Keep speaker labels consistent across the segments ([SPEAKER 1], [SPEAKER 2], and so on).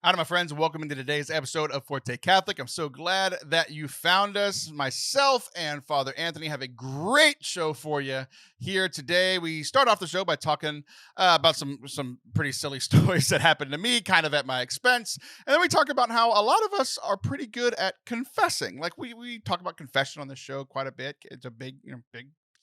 [SPEAKER 1] Hi, my friends, and welcome into today's episode of Forte Catholic. I'm so glad that you found us. Myself and Father Anthony have a great show for you here today. We start off the show by talking about some pretty silly stories that happened to me, kind of at my expense, and then we talk about how a lot of us are pretty good at confessing. Like we talk about confession on the show quite a bit. It's a big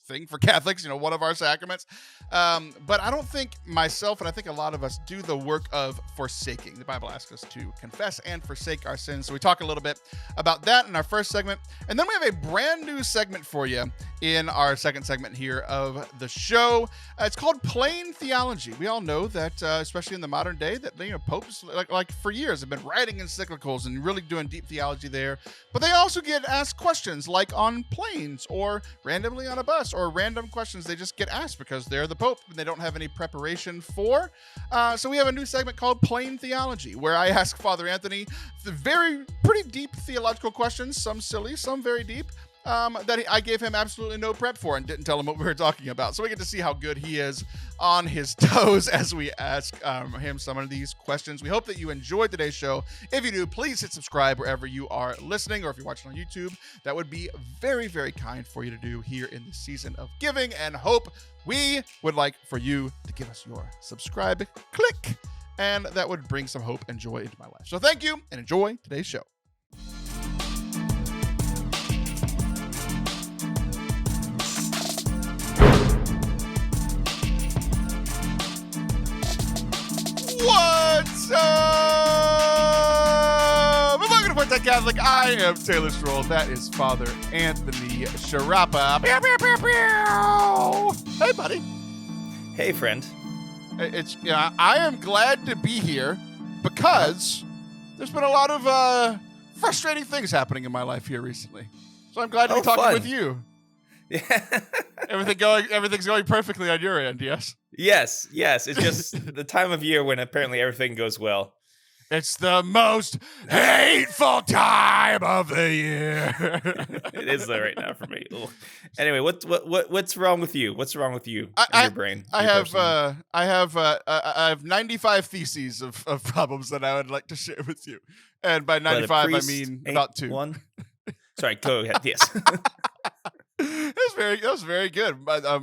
[SPEAKER 1] thing for Catholics, one of our sacraments. But I don't think myself, and I think a lot of us, do the work of forsaking. The Bible asks us to confess and forsake our sins. So we talk a little bit about that in our first segment. And then we have a brand new segment for you in our second segment here of the show. It's called Plain Theology. We all know that, especially in the modern day, that popes, like for years, have been writing encyclicals and really doing deep theology there. But they also get asked questions like on planes or randomly on a bus, or random questions they just get asked because they're the Pope and they don't have any preparation for. So we have a new segment called Plain Theology, where I ask Father Anthony pretty deep theological questions, some silly, some very deep, that I gave him absolutely no prep for and didn't tell him what we were talking about. So we get to see how good he is on his toes as we ask him some of these questions. We hope that you enjoyed today's show. If you do, please hit subscribe wherever you are listening, or if you're watching on YouTube, that would be very, very kind for you to do here in this season of giving and hope. We would like for you to give us your subscribe click, and that would bring some hope and joy into my life. So thank you and enjoy today's show. What's up? Welcome to Forte Catholic. I am Taylor Stroll. That is Father Anthony Sciarappa. Pew, pew, pew, pew. Hey, buddy.
[SPEAKER 2] Hey, friend.
[SPEAKER 1] I am glad to be here because there's been a lot of frustrating things happening in my life here recently. So I'm glad to be talking with you.
[SPEAKER 2] Yeah.
[SPEAKER 1] Everything's going perfectly on your end, yes?
[SPEAKER 2] Yes. It's just the time of year when apparently everything goes well.
[SPEAKER 1] It's the most hateful time of the year.
[SPEAKER 2] It is though right now for me. Ugh. Anyway, what's wrong with you? What's wrong with you in your brain?
[SPEAKER 1] I have 95 theses of problems that I would like to share with you, and by 95 I mean about 2.
[SPEAKER 2] One. Sorry, go ahead. Yes.
[SPEAKER 1] That was very good.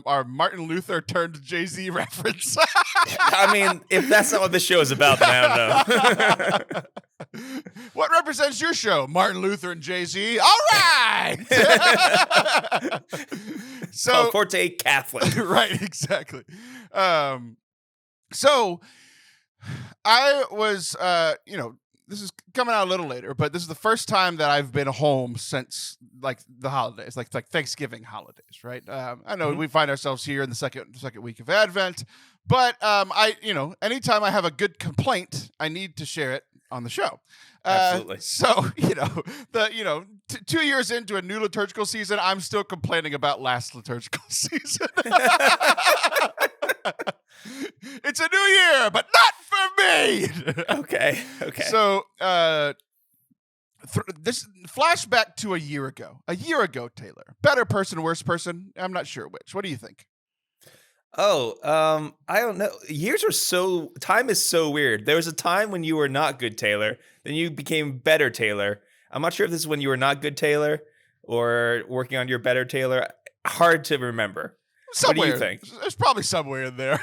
[SPEAKER 1] Our Martin Luther turned Jay-Z reference.
[SPEAKER 2] I mean, if that's not what the show is about, then I don't know.
[SPEAKER 1] What represents your show? Martin Luther and Jay-Z. All right. So
[SPEAKER 2] Forte Catholic.
[SPEAKER 1] Right, exactly. So I was, this is coming out a little later, but this is the first time that I've been home since like the holidays, like Thanksgiving holidays, right? I know we find ourselves here in the second week of Advent, but anytime I have a good complaint, I need to share it on the show.
[SPEAKER 2] Absolutely.
[SPEAKER 1] So 2 years into a new liturgical season, I'm still complaining about last liturgical season. It's a new year, but not for me.
[SPEAKER 2] Okay.
[SPEAKER 1] So, this flashback to a year ago. A year ago, Taylor. Better person, worse person? I'm not sure which. What do you think?
[SPEAKER 2] I don't know. Time is so weird. There was a time when you were not good Taylor, then you became better Taylor. I'm not sure if this is when you were not good Taylor or working on your better Taylor. Hard to remember.
[SPEAKER 1] Somewhere.
[SPEAKER 2] What do you think?
[SPEAKER 1] There's probably somewhere in there.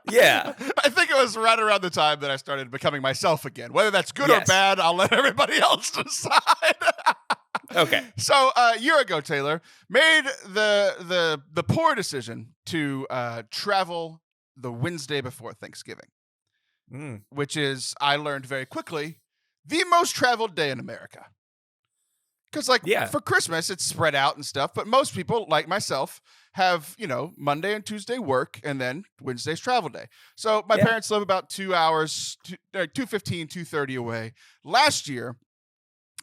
[SPEAKER 2] Yeah.
[SPEAKER 1] I think it was right around the time that I started becoming myself again. Whether that's good or bad, I'll let everybody else decide.
[SPEAKER 2] Okay.
[SPEAKER 1] So a year ago, Taylor made the poor decision to travel the Wednesday before Thanksgiving, which is, I learned very quickly, the most traveled day in America. Because for Christmas, it's spread out and stuff, but most people, like myself, have, Monday and Tuesday work, and then Wednesday's travel day. So my parents live about 2 hours, 2:15, 2:30 away. Last year,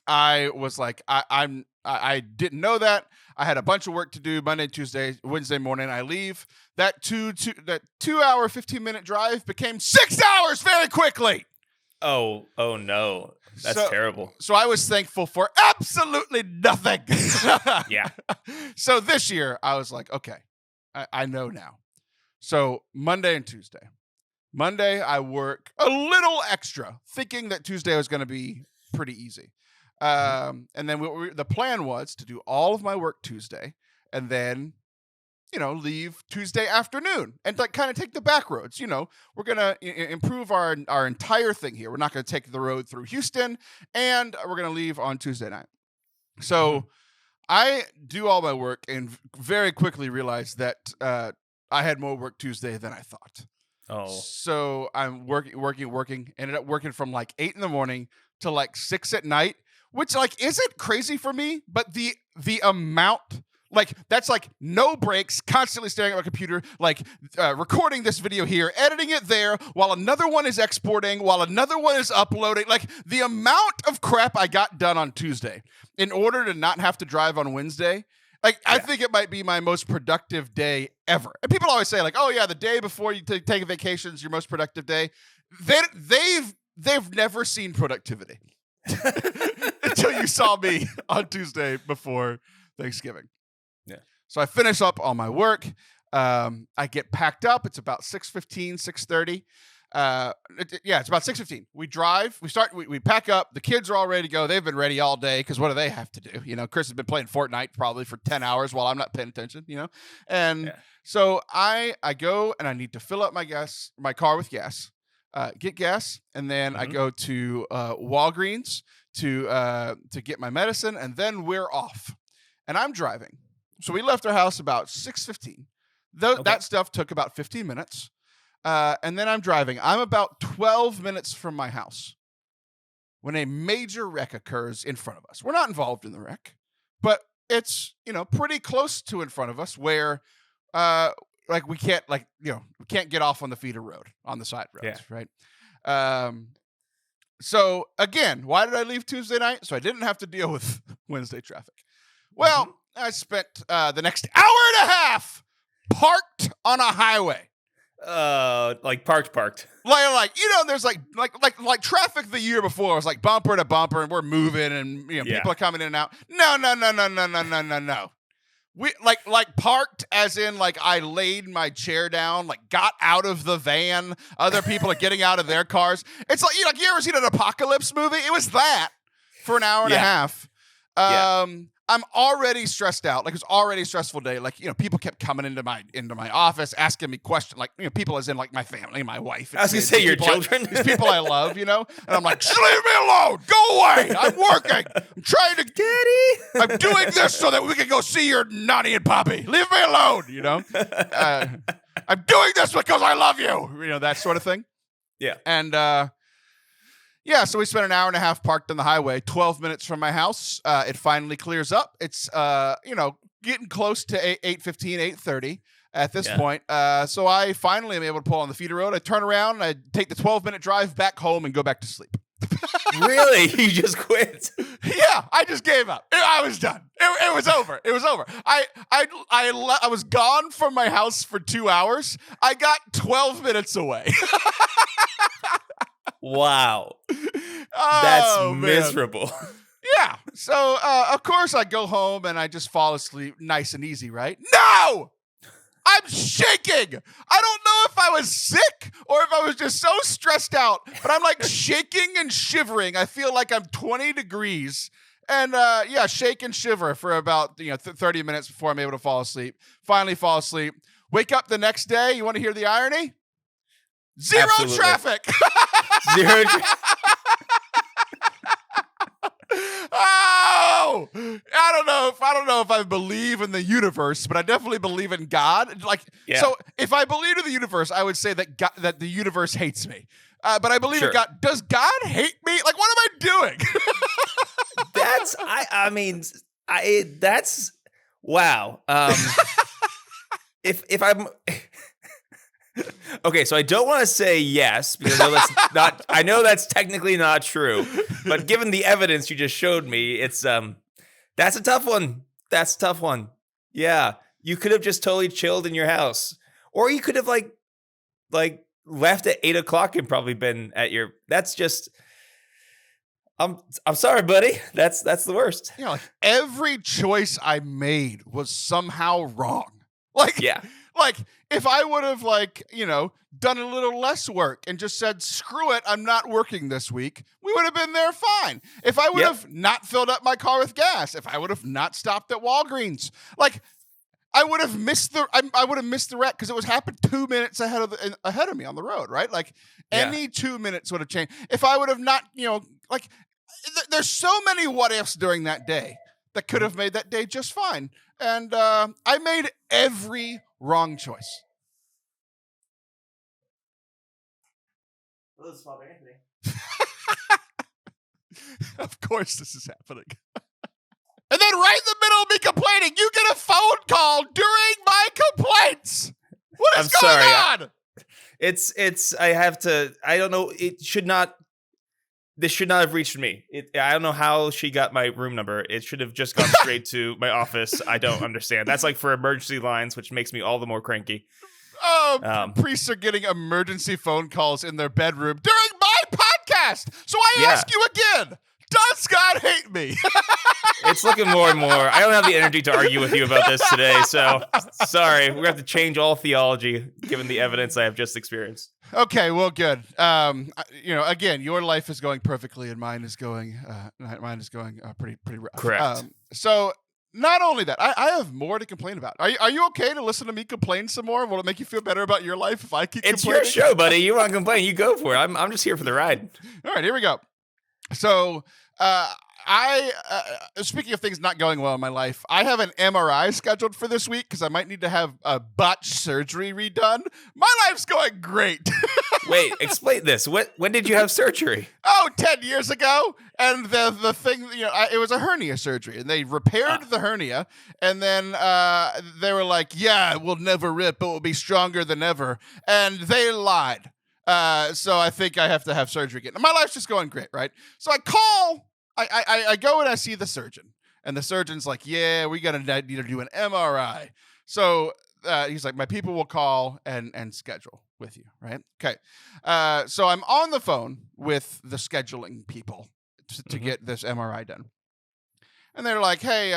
[SPEAKER 1] I was like, I didn't know that. I had a bunch of work to do Monday, Tuesday, Wednesday morning. I leave. That 2 hour, 15-minute drive became 6 hours very quickly.
[SPEAKER 2] Oh no. That's terrible.
[SPEAKER 1] So I was thankful for absolutely nothing.
[SPEAKER 2] Yeah.
[SPEAKER 1] So this year I was like, okay, I know now. So Monday and Tuesday, Monday, I work a little extra, thinking that Tuesday was going to be pretty easy. And then the plan was to do all of my work Tuesday and then, leave Tuesday afternoon and like kind of take the back roads. We're going to improve our entire thing here. We're not going to take the road through Houston, and we're going to leave on Tuesday night. So I do all my work and very quickly realized that I had more work Tuesday than I thought.
[SPEAKER 2] Oh.
[SPEAKER 1] So I'm working, ended up working from like 8 a.m. to like 6 p.m, which like isn't crazy for me, but the amount, like that's like no breaks, constantly staring at my computer, like recording this video here, editing it there, while another one is exporting, while another one is uploading. Like the amount of crap I got done on Tuesday in order to not have to drive on Wednesday. Like, yeah. I think it might be my most productive day ever. And people always say, like, oh, yeah, the day before you take a vacation is your most productive day. They've never seen productivity until you saw me on Tuesday before Thanksgiving.
[SPEAKER 2] Yeah.
[SPEAKER 1] So I finish up all my work. I get packed up. It's about 6:15, 6:30. It's about 6:15. We drive, we pack up. The kids are all ready to go. They've been ready all day because what do they have to do? Chris has been playing Fortnite probably for 10 hours while I'm not paying attention, And so I go and I need to fill up my car with gas, get gas. And then I go to Walgreens to get my medicine, and then we're off. And I'm driving. So we left our house about 6:15. That stuff took about 15 minutes. And then I'm driving. I'm about 12 minutes from my house when a major wreck occurs in front of us. We're not involved in the wreck, but it's, pretty close to in front of us where, we can't get off on the feeder road, on the side roads, right? So again, why did I leave Tuesday night? So I didn't have to deal with Wednesday traffic. Well, I spent the next hour and a half parked on a highway.
[SPEAKER 2] Like parked.
[SPEAKER 1] Like there's like traffic the year before was like bumper to bumper, and we're moving, and people are coming in and out. No. We like parked as in like I laid my chair down, like got out of the van. Other people are getting out of their cars. It's like you ever seen an apocalypse movie? It was that for an hour and a half. I'm already stressed out. Like, it was already a stressful day. Like, people kept coming into my office asking me questions. Like, people as in like my family, my wife.
[SPEAKER 2] I was gonna say your children.
[SPEAKER 1] These people I love, And I'm like, just leave me alone. Go away. I'm working. I'm trying to.
[SPEAKER 2] Daddy.
[SPEAKER 1] I'm doing this so that we can go see your Nani and Poppy. Leave me alone. I'm doing this because I love you. That sort of thing.
[SPEAKER 2] Yeah.
[SPEAKER 1] And so we spent an hour and a half parked on the highway, 12 minutes from my house. It finally clears up. It's, getting close to 8:15, 8:30 at this point. So I finally am able to pull on the feeder road. I turn around, and I take the 12-minute drive back home and go back to sleep.
[SPEAKER 2] Really? You just quit?
[SPEAKER 1] Yeah, I just gave up. I was done. It was over. It was over. I was gone from my house for 2 hours. I got 12 minutes away.
[SPEAKER 2] Wow. That's miserable.
[SPEAKER 1] Yeah. So, of course, I go home and I just fall asleep nice and easy, right? No! I'm shaking. I don't know if I was sick or if I was just so stressed out, but I'm like shaking and shivering. I feel like I'm 20 degrees. And, shake and shiver for about 30 minutes before I'm able to fall asleep. Finally fall asleep. Wake up the next day. You want to hear the irony? Zero
[SPEAKER 2] Absolutely.
[SPEAKER 1] Traffic.
[SPEAKER 2] Zero.
[SPEAKER 1] Oh, I don't know if I believe in the universe, but I definitely believe in God. So if I believe in the universe, I would say that God, that the universe hates me. But I believe in God. Does God hate me? Like, what am I doing?
[SPEAKER 2] That's wow. If I'm okay, so I don't want to say yes because I know that's technically not true. But given the evidence you just showed me, it's that's a tough one. That's a tough one. Yeah, you could have just totally chilled in your house, or you could have like left at 8 o'clock and probably been at your. That's just. I'm sorry, buddy. That's the worst.
[SPEAKER 1] Like every choice I made was somehow wrong. Like, if I would have, like, done a little less work and just said, screw it, I'm not working this week, we would have been there fine. If I would have not filled up my car with gas, if I would have not stopped at Walgreens, like, I would have missed the wreck because it was happened 2 minutes ahead of me on the road, right? Like, any 2 minutes would have changed. If I would have not, there's so many what ifs during that day that could have made that day just fine. And I made every wrong choice.
[SPEAKER 2] Well, this is Father Anthony.
[SPEAKER 1] Of course this is happening. And then right in the middle of me complaining, you get a phone call during my complaints. What is going on?
[SPEAKER 2] I don't know. This should not have reached me. I don't know how she got my room number. It should have just gone straight to my office. I don't understand. That's like for emergency lines, which makes me all the more cranky.
[SPEAKER 1] Priests are getting emergency phone calls in their bedroom during my podcast. So I ask you again, does God hate me?
[SPEAKER 2] It's looking more and more. I don't have the energy to argue with you about this today, so sorry. We're going to have to change all theology given the evidence I have just experienced.
[SPEAKER 1] Okay, well, good. Again, your life is going perfectly, and mine is going pretty rough.
[SPEAKER 2] Correct.
[SPEAKER 1] So not only that, I have more to complain about. Are you okay to listen to me complain some more? Will it make you feel better about your life if I keep complaining?
[SPEAKER 2] It's your show, buddy. You want to complain, you go for it. I'm just here for the ride.
[SPEAKER 1] All right, here we go. So, speaking of things not going well in my life, I have an MRI scheduled for this week because I might need to have a botched surgery redone. My life's going great.
[SPEAKER 2] Wait, explain this. When did you have surgery?
[SPEAKER 1] 10 years ago. And the thing, it was a hernia surgery, and they repaired the hernia, and then they were like, yeah, it will never rip, it will be stronger than ever. And they lied. So I think I have to have surgery again. My life's just going great, right? So I go and I see the surgeon, and the surgeon's like, yeah, we need to do an MRI. So he's like, my people will call and schedule with you, right? Okay. So I'm on the phone with the scheduling people to get this MRI done. And they're like, hey,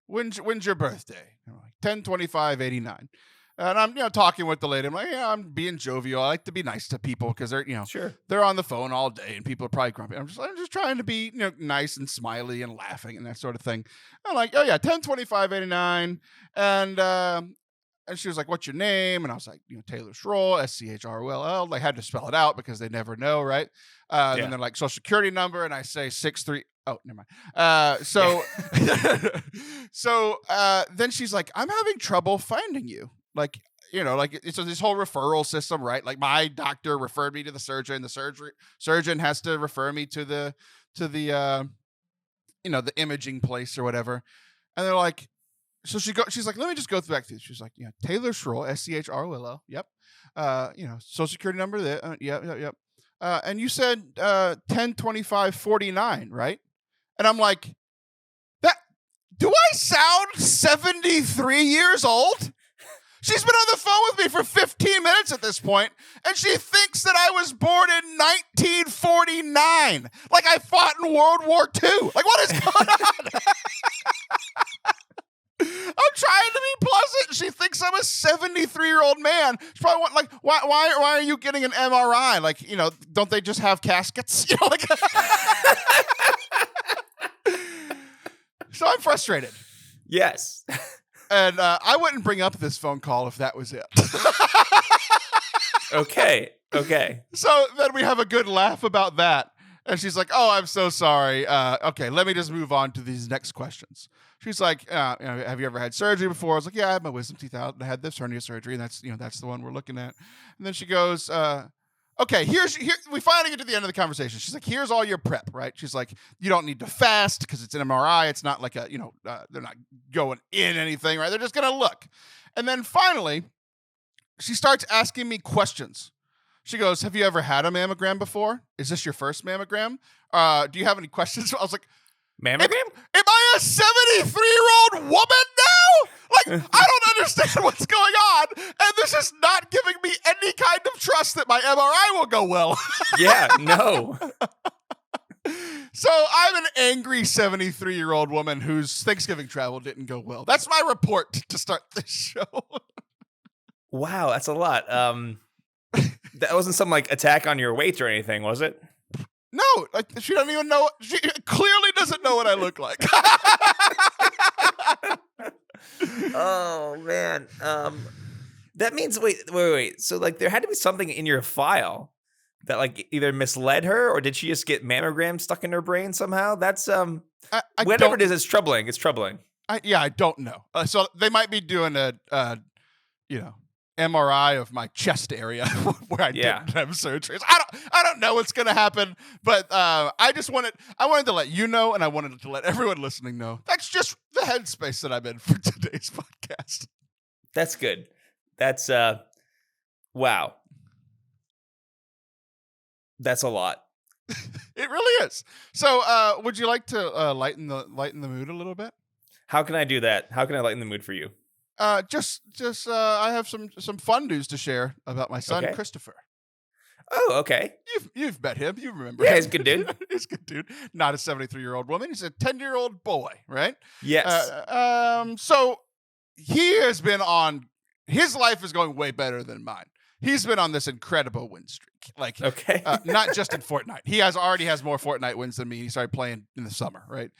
[SPEAKER 1] when's your birthday? And I'm like, 10/25/89. And I'm, talking with the lady. I'm like, yeah, I'm being jovial. I like to be nice to people because they're,
[SPEAKER 2] sure, they're
[SPEAKER 1] on the phone all day and people are probably grumpy. I'm just trying to be, nice and smiley and laughing and that sort of thing. I'm like, oh yeah, 10/25/89. And she was like, what's your name? And I was like, Taylor Schroll, SCHROLL. I had to spell it out because they never know, right? And then they're like, social security number. And I say 63. Oh, never mind. So then she's like, I'm having trouble finding you. Like, it's this whole referral system, right? Like my doctor referred me to the surgeon. The surgeon has to refer me to the the imaging place or whatever. And they're like, so she's like, let me just go back through. She's like, Taylor Schroll, SCHROLL. Yep. Social security number there. Yep. And you said 10/25/49, right? And I'm like, do I sound 73 years old? She's been on the phone with me for 15 minutes at this point, and she thinks that I was born in 1949. Like I fought in World War II. Like, what is going on? I'm trying to be pleasant. She thinks I'm a 73-year-old man. She probably wants, like, why are you getting an MRI? Like, don't they just have caskets? So I'm frustrated.
[SPEAKER 2] Yes.
[SPEAKER 1] And I wouldn't bring up this phone call if that was it.
[SPEAKER 2] Okay.
[SPEAKER 1] So then we have a good laugh about that. And she's like, oh, I'm so sorry. Okay, let me just move on to these next questions. She's like, have you ever had surgery before? I was like, yeah, I had my wisdom teeth out and I had this hernia surgery. And that's the one we're looking at. And then she goes, okay, here we finally get to the end of the conversation. She's like, here's all your prep, right? She's like, you don't need to fast because it's an MRI. It's not like they're not going in anything, right? They're just going to look. And then finally, she starts asking me questions. She goes, have you ever had a mammogram before? Is this your first mammogram? Do you have any questions? I was like,
[SPEAKER 2] mammogram?
[SPEAKER 1] Am I a 73-year-old woman now? Like, I don't understand what's going on, and this is not giving me any kind of trust that my MRI will go well.
[SPEAKER 2] Yeah, no.
[SPEAKER 1] So I'm an angry 73-year-old woman whose Thanksgiving travel didn't go well. That's my report to start this show.
[SPEAKER 2] Wow, that's a lot. That wasn't some like attack on your weight or anything, was it?
[SPEAKER 1] No, like she doesn't even know. She clearly doesn't know what I look like.
[SPEAKER 2] Oh man. That means wait. So like there had to be something in your file that like either misled her or did she just get mammograms stuck in her brain somehow? That's whatever it is, it's troubling. It's troubling.
[SPEAKER 1] I don't know. So they might be doing a MRI of my chest area where I didn't have surgeries. I don't know what's gonna happen, but I wanted to let you know, and I wanted to let everyone listening know. That's just the headspace that I'm in for today's podcast.
[SPEAKER 2] That's good. That's wow. That's a lot.
[SPEAKER 1] It really is. So would you like to lighten the mood a little bit?
[SPEAKER 2] How can I do that? How can I lighten the mood for you?
[SPEAKER 1] Just I have some fun news to share about my son Christopher.
[SPEAKER 2] Oh, okay.
[SPEAKER 1] You've met him. You remember?
[SPEAKER 2] Yeah, he's a good dude.
[SPEAKER 1] He's a good dude. Not a 73-year-old woman. He's a 10-year-old boy, right?
[SPEAKER 2] Yes.
[SPEAKER 1] So he has been on. His life is going way better than mine. He's been on this incredible win streak. Like, not just in Fortnite. He already has more Fortnite wins than me. He started playing in the summer, right?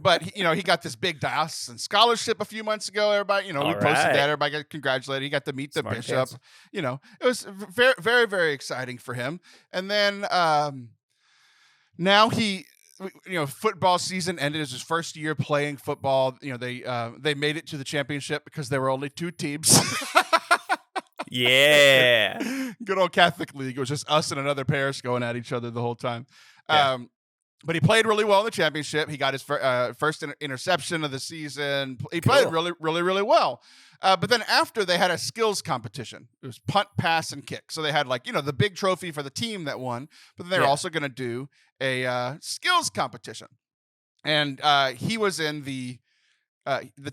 [SPEAKER 1] But he got this big diocesan scholarship a few months ago. Everybody, we posted that. Everybody got congratulated. He got to meet the bishop. Kids. It was very, very, very exciting for him. And then now he, football season ended. It was his first year playing football. They made it to the championship because there were only 2 teams.
[SPEAKER 2] Yeah.
[SPEAKER 1] Good old Catholic League. It was just us and another parish going at each other the whole time.
[SPEAKER 2] Yeah.
[SPEAKER 1] But he played really well in the championship. He got his first interception of the season. He played really, really, really well. But then after, they had a skills competition. It was punt, pass, and kick. So they had the big trophy for the team that won. But then they were also going to do a skills competition. And he was in the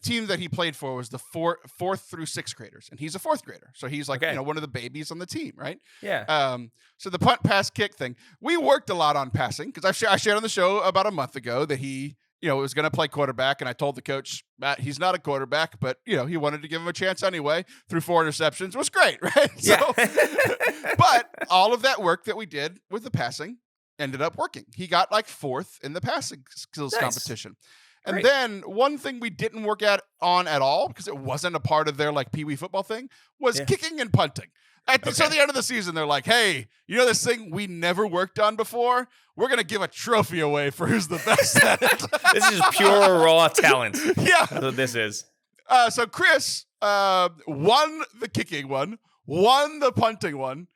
[SPEAKER 1] team that he played for was the fourth through 6th graders, and he's a 4th grader, so he's like one of the babies on the team, right?
[SPEAKER 2] Yeah.
[SPEAKER 1] So the punt, pass, kick thing, we worked a lot on passing because I shared on the show about a month ago that he was going to play quarterback, and I told the coach Matt he's not a quarterback, but he wanted to give him a chance anyway. Threw 4 interceptions, it was great, right?
[SPEAKER 2] Yeah.
[SPEAKER 1] So, but all of that work that we did with the passing ended up working. He got like 4th in the passing skills competition. And
[SPEAKER 2] Great.
[SPEAKER 1] Then one thing we didn't work on at all, because it wasn't a part of their Pee Wee football thing, was kicking and punting. So at the end of the season, they're like, hey, this thing we never worked on before? We're going to give a trophy away for who's the best at it.
[SPEAKER 2] This is pure raw talent.
[SPEAKER 1] Yeah.
[SPEAKER 2] That's what this is.
[SPEAKER 1] So Chris won the kicking one, won the punting one,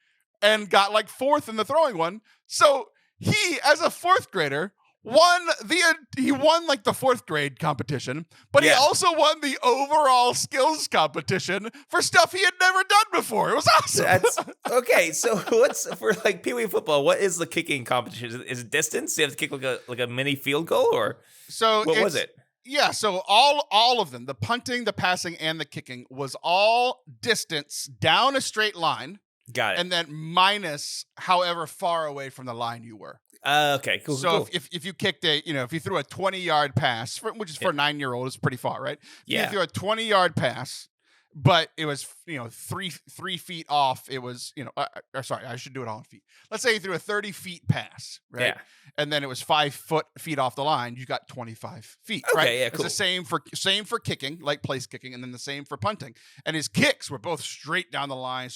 [SPEAKER 1] and got 4th in the throwing one. So he, as a 4th grader, won the 4th grade competition, but he also won the overall skills competition for stuff he had never done before. It was awesome.
[SPEAKER 2] Okay, so what's for Pee Wee football? What is the kicking competition? Is it distance? Do you have to kick like a mini field goal, or what was it?
[SPEAKER 1] Yeah, so all of them, the punting, the passing, and the kicking, was all distance down a straight line.
[SPEAKER 2] Got it.
[SPEAKER 1] And then minus however far away from the line you were.
[SPEAKER 2] Okay, cool.
[SPEAKER 1] So
[SPEAKER 2] cool.
[SPEAKER 1] if you kicked if you threw a 20-yard pass, which is for a 9-year-old, is pretty far, right?
[SPEAKER 2] Yeah.
[SPEAKER 1] If you threw a 20-yard pass, but it was 3 feet off. It was sorry, I should do it all in feet. Let's say you threw a 30 feet pass, right?
[SPEAKER 2] Yeah.
[SPEAKER 1] And then it was 5 feet off the line. You got 25 feet,
[SPEAKER 2] okay,
[SPEAKER 1] right?
[SPEAKER 2] Yeah,
[SPEAKER 1] It's
[SPEAKER 2] cool.
[SPEAKER 1] the same for kicking, like place kicking, and then the same for punting. And his kicks were both straight down the line,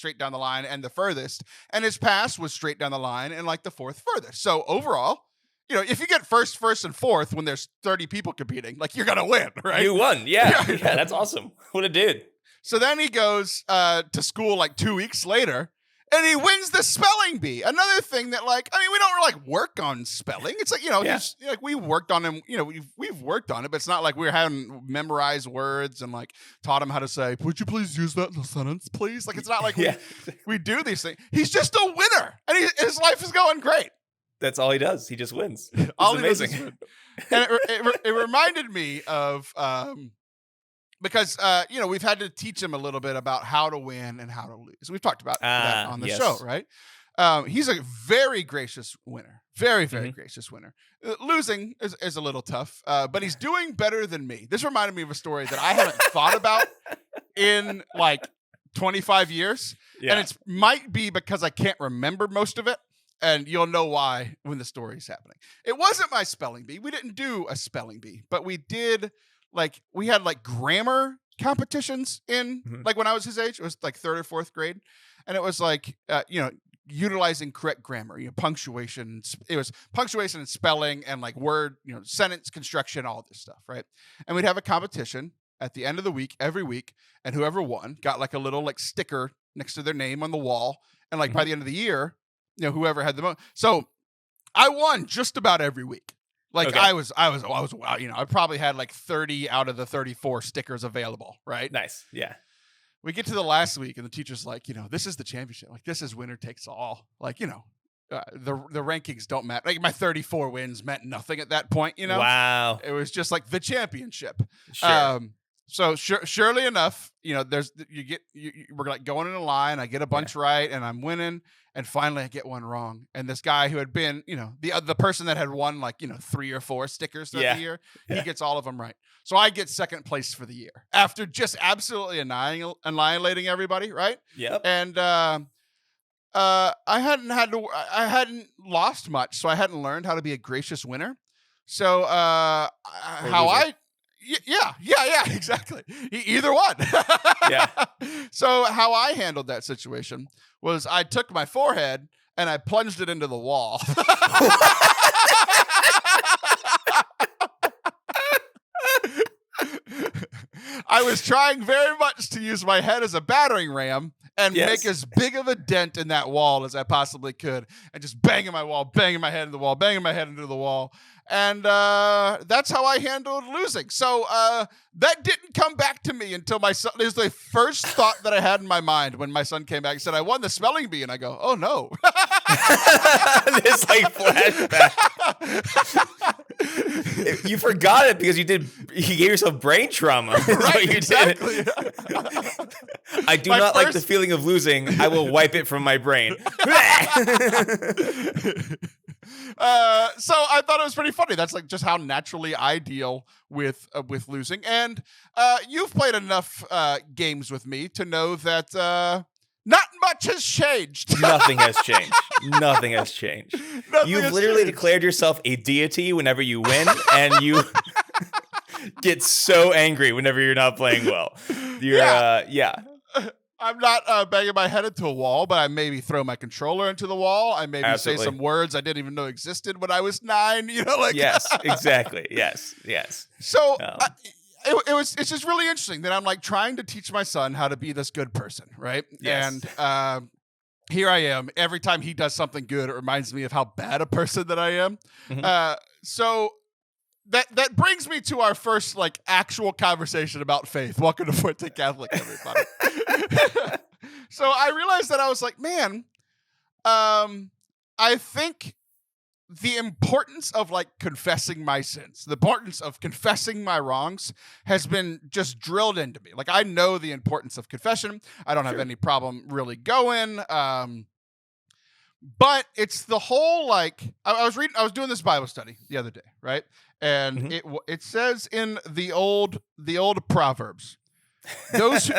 [SPEAKER 1] and the furthest. And his pass was straight down the line and the 4th furthest. So overall, if you get first, and 4th when there's 30 people competing, you're gonna win, right?
[SPEAKER 2] You won, yeah. That's awesome. What a dude. So
[SPEAKER 1] then he goes to school 2 weeks later, and he wins the spelling bee. Another thing that we don't work on spelling. It's just, we worked on him. We've worked on it, but it's not like we're having memorized words and taught him how to say, "Would you please use that in a sentence, please?" It's not like we do these things. He's just a winner, and his life is going great.
[SPEAKER 2] That's all he does. He just wins. It's
[SPEAKER 1] all
[SPEAKER 2] amazing.
[SPEAKER 1] He does is win. And it reminded me of because we've had to teach him a little bit about how to win and how to lose. We've talked about that on the show, right? He's a very gracious winner, very, very gracious winner. Losing is a little tough, but he's doing better than me. This reminded me of a story that I haven't thought about in 25 years.
[SPEAKER 2] Yeah.
[SPEAKER 1] And it might be because I can't remember most of it. And you'll know why when the story is happening. It wasn't my spelling bee. We didn't do a spelling bee, but we did we had grammar competitions in when I was his age. It was like 3rd or 4th grade. And it was utilizing correct grammar, punctuation. It was punctuation and spelling and word, sentence construction, all this stuff, right? And we'd have a competition at the end of the week, every week, and whoever won got a little sticker next to their name on the wall. And by the end of the year, whoever had the most. So I won just about every week. Okay. I was wow, I probably had 30 out of the 34 stickers available, right?
[SPEAKER 2] Nice. Yeah.
[SPEAKER 1] We get to the last week and the teacher's this is the championship. This is winner takes all. The rankings don't matter. My 34 wins meant nothing at that point,
[SPEAKER 2] Wow.
[SPEAKER 1] It was just the championship.
[SPEAKER 2] Sure.
[SPEAKER 1] So surely enough, we're going in a line. I get a bunch right, and I'm winning. And finally, I get one wrong. And this guy who had been, the person that had won 3 or 4 stickers throughout the year, he gets all of them right. So I get 2nd place for the year after just absolutely annihilating everybody, right?
[SPEAKER 2] Yep.
[SPEAKER 1] And I hadn't lost much, so I hadn't learned how to be a gracious winner. So Yeah, exactly. Either one.
[SPEAKER 2] Yeah.
[SPEAKER 1] So how I handled that situation was I took my forehead and I plunged it into the wall. I was trying very much to use my head as a battering ram and make as big of a dent in that wall as I possibly could, and just banging my wall, banging my head into the wall, banging my head into the wall. And that's how I handled losing. So that didn't come back to me until my son. It was the first thought that I had in my mind when my son came back and said, I won the spelling bee. And I go, oh, no.
[SPEAKER 2] This flashback. You forgot it because you gave yourself brain trauma.
[SPEAKER 1] Right, exactly.
[SPEAKER 2] I do not like the feeling of losing. I will wipe it from my brain.
[SPEAKER 1] So I thought it was pretty funny. That's just how naturally I deal with losing. And you've played enough games with me to know that not much has changed.
[SPEAKER 2] Nothing has changed. Nothing has changed. You've literally declared yourself a deity whenever you win, and you get so angry whenever you're not playing well.
[SPEAKER 1] I'm not banging my head into a wall, but I maybe throw my controller into the wall. I maybe say some words I didn't even know existed when I was 9.
[SPEAKER 2] Yes, exactly. Yes.
[SPEAKER 1] So it's just really interesting that I'm trying to teach my son how to be this good person, right?
[SPEAKER 2] Yes.
[SPEAKER 1] And here I am. Every time he does something good, it reminds me of how bad a person that I am. Mm-hmm. So that brings me to our first actual conversation about faith. Welcome to Forte Catholic, everybody. So I realized that I was man, I think the importance of confessing my sins, the importance of confessing my wrongs has been just drilled into me. I know the importance of confession. I don't have any problem really going. But it's the whole I was doing this Bible study the other day, right? And it says in the old Proverbs, those who,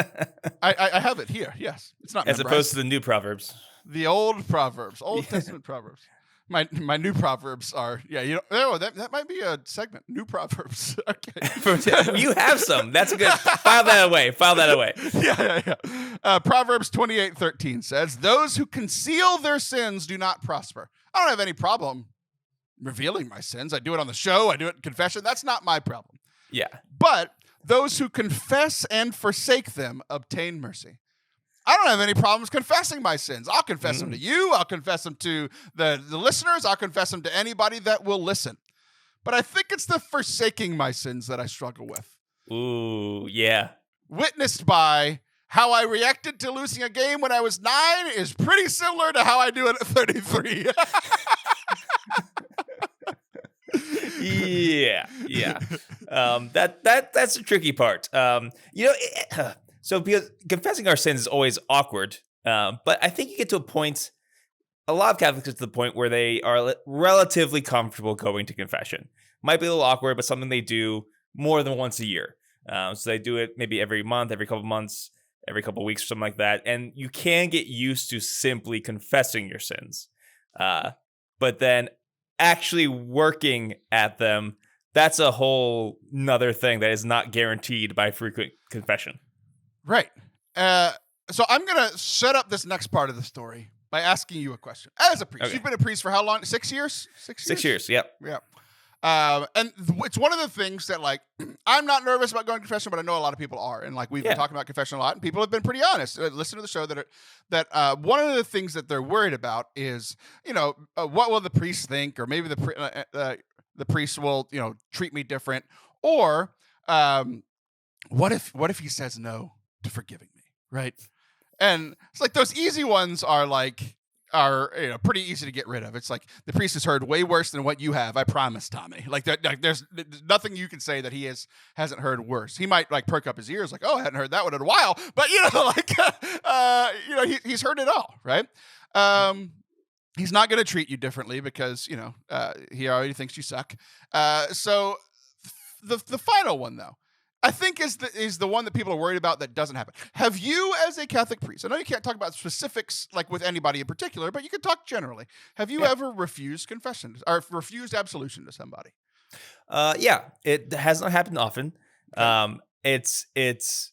[SPEAKER 1] I have it here. Yes, it's not
[SPEAKER 2] as
[SPEAKER 1] memorized.
[SPEAKER 2] Opposed to the new Proverbs.
[SPEAKER 1] The old Proverbs, Old Testament Proverbs. My new Proverbs are that might be a segment. New Proverbs. Okay.
[SPEAKER 2] You have some. That's a good. File that away.
[SPEAKER 1] Yeah. Proverbs 28:13 says, "Those who conceal their sins do not prosper." I don't have any problem revealing my sins. I do it on the show. I do it in confession. That's not my problem.
[SPEAKER 2] Yeah.
[SPEAKER 1] But those who confess and forsake them obtain mercy. I don't have any problems confessing my sins. I'll confess them to you. I'll confess them to the listeners. I'll confess them to anybody that will listen. But I think it's the forsaking my sins that I struggle with.
[SPEAKER 2] Ooh, yeah.
[SPEAKER 1] Witnessed by how I reacted to losing a game when I was 9 is pretty similar to how I do it at 33.
[SPEAKER 2] Yeah. That's the tricky part. So because confessing our sins is always awkward, but I think you get to a point, a lot of Catholics get to the point where they are relatively comfortable going to confession. Might be a little awkward, but something they do more than once a year. So they do it maybe every month, every couple months. every couple of weeks or something like that. And you can get used to simply confessing your sins. But then actually working at them, that's a whole nother thing that is not guaranteed by frequent confession.
[SPEAKER 1] Right. So I'm going to set up this next part of the story by asking you a question. As a priest,
[SPEAKER 2] Okay.
[SPEAKER 1] you've been a priest for how long? 6 years?
[SPEAKER 2] 6 years, yep.
[SPEAKER 1] Yeah. And it's one of the things that, like, I'm not nervous about going to confession, but I know a lot of people are. And, like, we've been talking about confession a lot, and people have been pretty honest. Listen to the show that one of the things that they're worried about is, what will the priest think? Or maybe the priest will, treat me different. Or what if he says no to forgiving me, right? And it's like those easy ones are pretty easy to get rid of. It's like the priest has heard way worse than what you have. I promise, Tommy. Like there's nothing you can say that he hasn't heard worse. He might like perk up his ears, like, oh, I hadn't heard that one in a while. But he's heard it all, right? He's not going to treat you differently because he already thinks you suck. So the final one though, I think is the one that people are worried about that doesn't happen. Have you, as a Catholic priest, I know you can't talk about specifics like with anybody in particular, but you can talk generally. Have you ever refused confession or refused absolution to somebody?
[SPEAKER 2] Yeah, it has not happened often.
[SPEAKER 1] Okay.
[SPEAKER 2] It's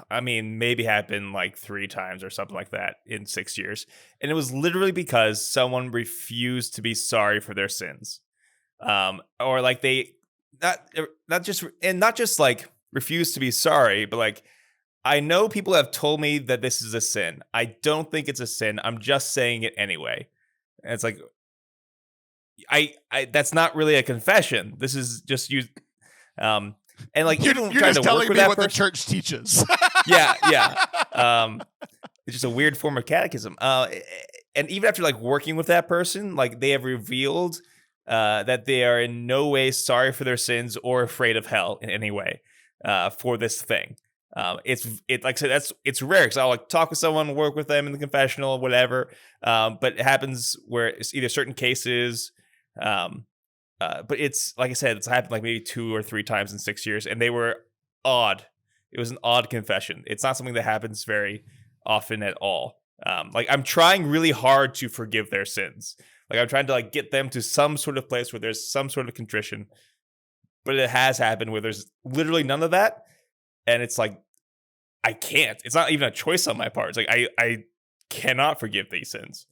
[SPEAKER 2] maybe happened like 3 times or something like that in 6 years. And it was literally because someone refused to be sorry for their sins. Or like they not just like refuse to be sorry, but like, I know people have told me that this is a sin. I don't think it's a sin. I'm just saying it anyway. And it's like, I that's not really a confession. This is just you. And like,
[SPEAKER 1] you're just telling me what the church teaches.
[SPEAKER 2] Yeah. It's just a weird form of catechism. And even after like working with that person, like they have revealed that they are in no way sorry for their sins or afraid of hell in any way. For this thing, it's like I said, it's rare because I'll like talk with someone, work with them in the confessional, whatever. But it happens where it's either certain cases, but it's like I said, it's happened like maybe 2 or 3 times in 6 years, and they were odd. It was an odd confession. It's not something that happens very often at all. Like I'm trying really hard to forgive their sins. Like I'm trying to like get them to some sort of place where there's some sort of contrition. But it has happened where there's literally none of that. And it's like, I can't. It's not even a choice on my part. It's like, I cannot forgive these sins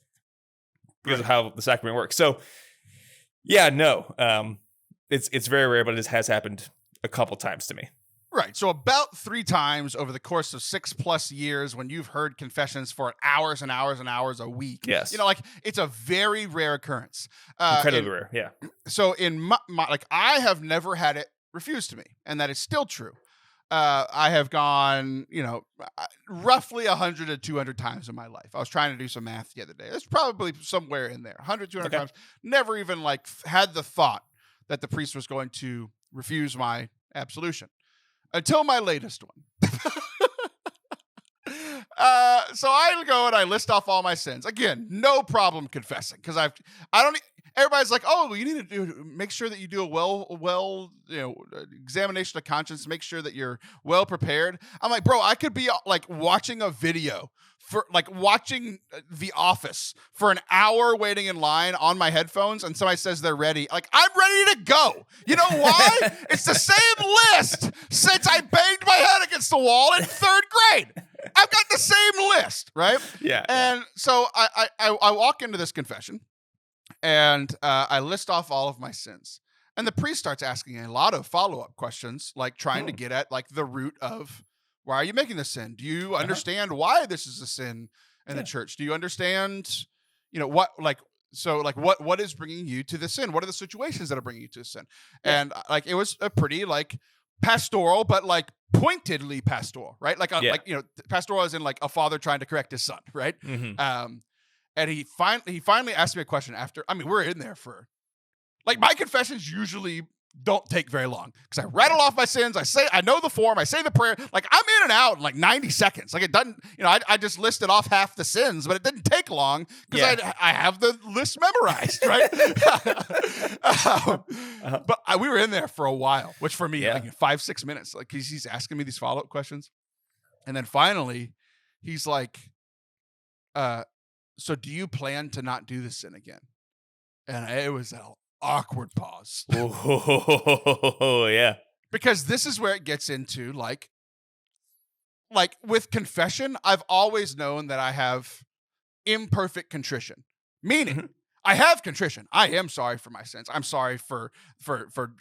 [SPEAKER 2] because of how the sacrament works. So, yeah, no. It's very rare, but it has happened a couple times to me.
[SPEAKER 1] Right. So about 3 times over the course of 6+ years when you've heard confessions for hours and hours and hours a week.
[SPEAKER 2] Yes.
[SPEAKER 1] It's a very rare occurrence.
[SPEAKER 2] Incredibly rare. Yeah.
[SPEAKER 1] So in my I have never had it refused to me, and that is still true. I have gone, roughly 100 to 200 times in my life. I was trying to do some math the other day. It's probably somewhere in there. 100, 200 times. Never even had the thought that the priest was going to refuse my absolution. Until my latest one. So I go and I list off all my sins. Again, no problem confessing because everybody's like, oh, well, you need to make sure that you do a examination of conscience, make sure that you're well prepared. I'm like, bro, I could be like watching a video for like watching The Office for an hour waiting in line on my headphones, and somebody says they're ready. Like, I'm ready to go. You know why? It's the same list since I banged my head against the wall in 3rd grade. I've got the same list, right?
[SPEAKER 2] Yeah.
[SPEAKER 1] And so I walk into this confession, and I list off all of my sins. And the priest starts asking a lot of follow-up questions, like trying to get at like the root of, why are you making this sin? Do you understand why this is a sin in the church? Do you understand, what is bringing you to the sin? What are the situations that are bringing you to sin? Yeah. And like, it was a pretty like pastoral, but like pointedly pastoral, right? Pastoral as in like a father trying to correct his son, right? Mm-hmm. And he finally asked me a question after, we're in there for, like, my confessions usually don't take very long because I rattle off my sins. I know the form. I say the prayer. Like, I'm in and out in like 90 seconds. Like, it doesn't, I just listed off half the sins, but it didn't take long because I have the list memorized, right? But we were in there for a while, which for me, like 5-6 minutes, like he's asking me these follow-up questions. And then finally he's like, so do you plan to not do this sin again? And it was an awkward pause.
[SPEAKER 2] Oh, yeah.
[SPEAKER 1] Because this is where it gets into like with confession, I've always known that I have imperfect contrition. Meaning, I have contrition. I am sorry for my sins. I'm sorry for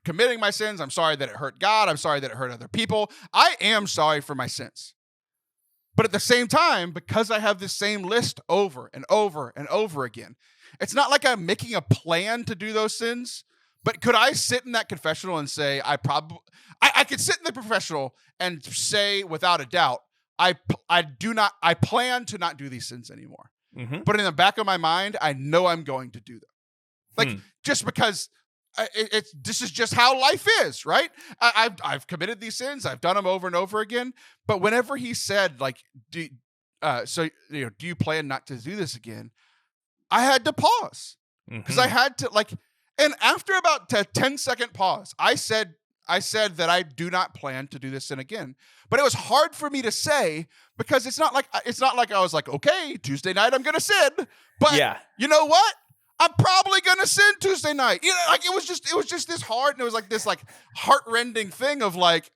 [SPEAKER 1] committing my sins. I'm sorry that it hurt God. I'm sorry that it hurt other people. I am sorry for my sins. But at the same time, because I have this same list over and over and over again, it's not like I'm making a plan to do those sins. But could I sit in that confessional and say, I could sit in the confessional and say without a doubt, I plan to not do these sins anymore.
[SPEAKER 2] Mm-hmm.
[SPEAKER 1] But in the back of my mind, I know I'm going to do them. Like, just because this is just how life is, right? I've committed these sins. I've done them over and over again. But whenever he said, like, do you plan not to do this again? I had to pause because I had to, like, and after about a 10-second pause, I said that I do not plan to do this sin again. But it was hard for me to say because it's not like I was like, okay, Tuesday night I'm gonna sin. But you know what? I'm probably gonna sin Tuesday night. You know, like it was just this hard, and it was like this like heart-rending thing of like,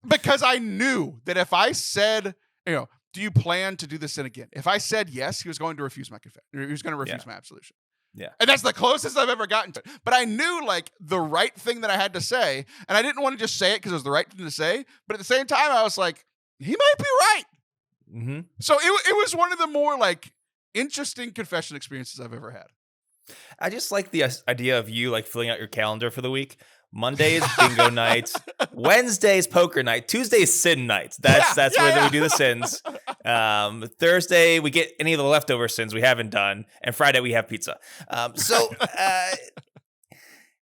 [SPEAKER 1] because I knew that if I said, do you plan to do this sin again? If I said yes, he was going to refuse my confession. He was going to refuse my absolution.
[SPEAKER 2] Yeah.
[SPEAKER 1] And that's the closest I've ever gotten to it. But I knew like the right thing that I had to say, and I didn't want to just say it because it was the right thing to say. But at the same time, I was like, he might be right.
[SPEAKER 2] Mm-hmm.
[SPEAKER 1] So it was one of the more like interesting confession experiences I've ever had.
[SPEAKER 2] I just like the idea of you like filling out your calendar for the week. Monday is bingo night. Wednesday is poker night. Tuesday is sin night. That's where we do the sins. Thursday we get any of the leftover sins we haven't done, and Friday we have pizza.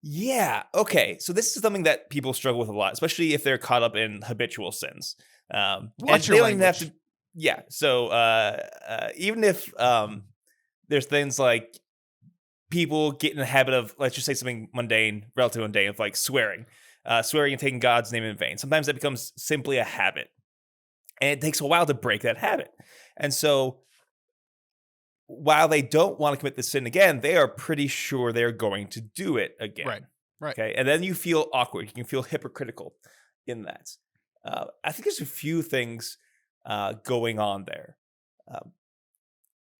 [SPEAKER 2] Yeah. Okay. So this is something that people struggle with a lot, especially if they're caught up in habitual sins.
[SPEAKER 1] Watch your language.
[SPEAKER 2] So even if there's things like people get in the habit of, let's just say something mundane, relatively mundane, of like swearing and taking God's name in vain. Sometimes that becomes simply a habit, and it takes a while to break that habit. And so while they don't want to commit the sin again, they are pretty sure they're going to do it again.
[SPEAKER 1] Right.
[SPEAKER 2] Okay. And then you feel awkward. You can feel hypocritical in that. I think there's a few things going on there.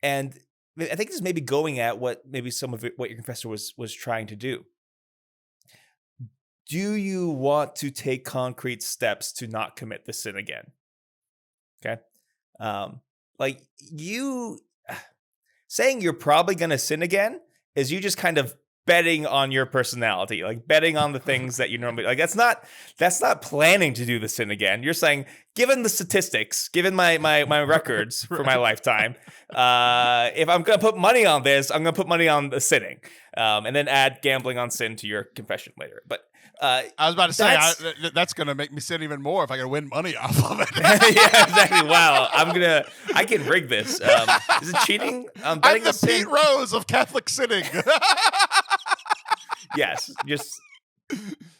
[SPEAKER 2] And I think this may be going at what maybe some of what your confessor was trying to do. Do you want to take concrete steps to not commit the sin again? Okay. Like you saying you're probably going to sin again is you just kind of betting on your personality, like betting on the things that you normally like. That's not planning to do the sin again. You're saying, given the statistics, given my records for my lifetime, if I'm going to put money on this, I'm going to put money on the sinning, and then add gambling on sin to your confession later. But
[SPEAKER 1] I was about to say that's going to make me sin even more if I can win money off of it.
[SPEAKER 2] Yeah, exactly. Wow, I can rig this. Is it cheating?
[SPEAKER 1] I'm the Pete Rose of Catholic sinning.
[SPEAKER 2] Yes, just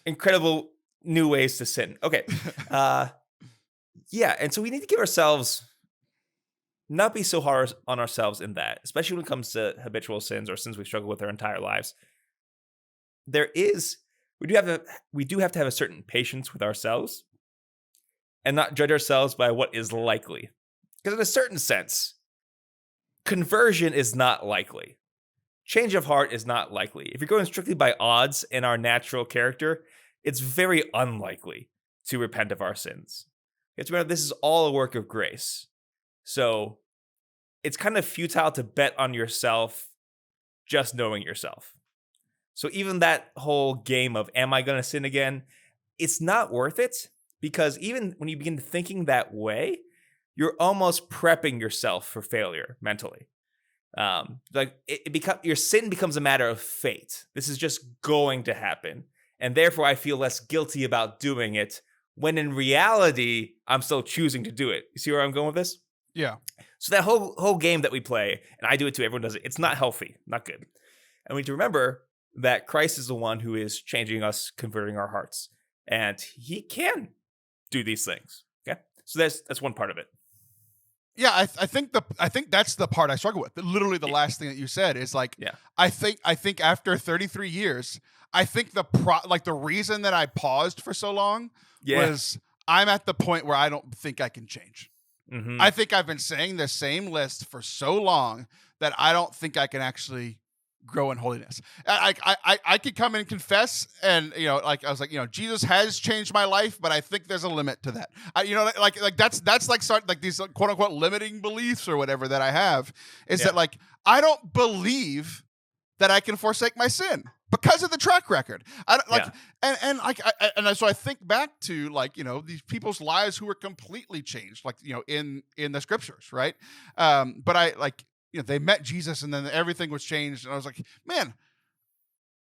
[SPEAKER 2] incredible new ways to sin. Okay. Yeah, and so we need to give ourselves, not be so hard on ourselves in that, especially when it comes to habitual sins or sins we struggle with our entire lives. We do have to have a certain patience with ourselves and not judge ourselves by what is likely. Because in a certain sense, conversion is not likely. Change of heart is not likely. If you're going strictly by odds in our natural character, it's very unlikely to repent of our sins. You have to remember, this is all a work of grace. So it's kind of futile to bet on yourself just knowing yourself. So even that whole game of, am I going to sin again? It's not worth it, because even when you begin thinking that way, you're almost prepping yourself for failure mentally. Your sin becomes a matter of fate. This is just going to happen. And therefore I feel less guilty about doing it, when in reality, I'm still choosing to do it. You see where I'm going with this?
[SPEAKER 1] Yeah.
[SPEAKER 2] So that whole game that we play, and I do it too, everyone does it, it's not healthy, not good. And we need to remember that Christ is the one who is changing us, converting our hearts. And he can do these things. Okay? So that's one part of it.
[SPEAKER 1] Yeah, I think that's the part I struggle with. Literally, the last thing that you said is like,
[SPEAKER 2] Yeah.
[SPEAKER 1] I think after 33 years, I think the reason that I paused for so long
[SPEAKER 2] Yeah.
[SPEAKER 1] was I'm at the point where I don't think I can change.
[SPEAKER 2] Mm-hmm.
[SPEAKER 1] I think I've been saying the same list for so long that I don't think I can actually grow in holiness. I could come and confess, and like I was like, Jesus has changed my life, but I think there's a limit to that. That's like these quote unquote limiting beliefs or whatever that I have is that like I don't believe that I can forsake my sin because of the track record. I don't like, so I think back to like these people's lives who were completely changed, like in the scriptures, right? But I like. They met Jesus and then everything was changed. And I was like, man,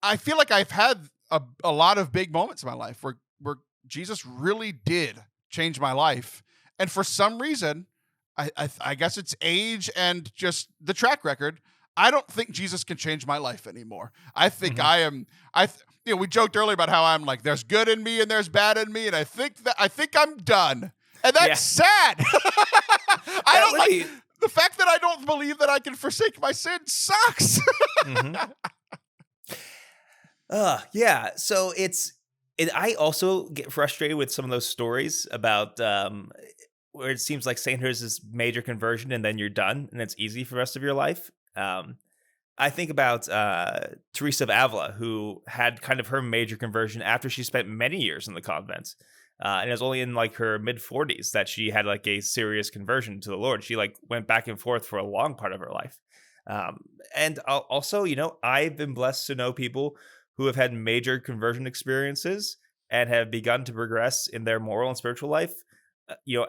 [SPEAKER 1] I feel like I've had a lot of big moments in my life where Jesus really did change my life. And for some reason, I guess it's age and just the track record. I don't think Jesus can change my life anymore. I think we joked earlier about how I'm like, there's good in me and there's bad in me. And I think I'm done. And that's sad. I don't like the fact that I don't believe that I can forsake my sin sucks.
[SPEAKER 2] Yeah. So I also get frustrated with some of those stories about where it seems like sainthood is this major conversion and then you're done and it's easy for the rest of your life. I think about Teresa of Avila, who had kind of her major conversion after she spent many years in the convent. And it was only in like her mid 40s that she had like a serious conversion to the Lord. She like went back and forth for a long part of her life. And also, I've been blessed to know people who have had major conversion experiences and have begun to progress in their moral and spiritual life,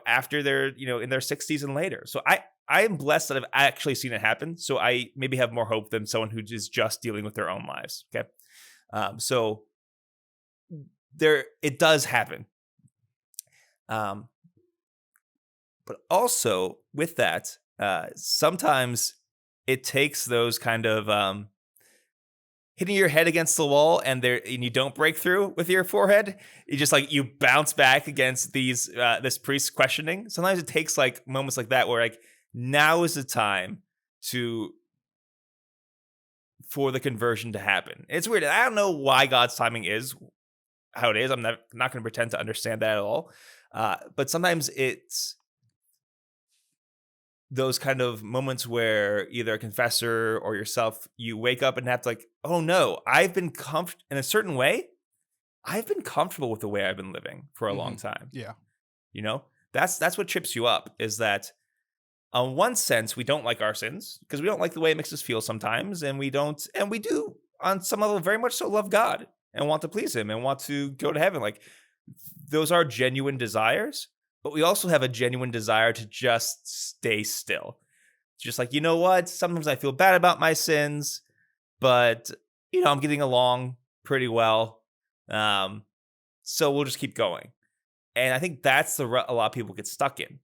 [SPEAKER 2] after they're, in their 60s and later. So I am blessed that I've actually seen it happen. So I maybe have more hope than someone who is just dealing with their own lives. Okay. So it does happen. But also with that, sometimes it takes those kind of hitting your head against the wall and you don't break through with your forehead. You just like you bounce back against this priest questioning. Sometimes it takes like moments like that where like now is the time for the conversion to happen. It's weird. I don't know why God's timing is how it is. I'm not going to pretend to understand that at all. But sometimes it's those kind of moments where either a confessor or yourself, you wake up and have to like, oh no, I've been in a certain way. I've been comfortable with the way I've been living for a long time.
[SPEAKER 1] Yeah.
[SPEAKER 2] That's what trips you up, is that on one sense, we don't like our sins because we don't like the way it makes us feel sometimes. And we do on some level very much so love God and want to please him and want to go to heaven. Like those are genuine desires, but we also have a genuine desire to just stay still. It's just like, you know what? Sometimes I feel bad about my sins, but I'm getting along pretty well. So we'll just keep going. And I think that's the rut a lot of people get stuck in.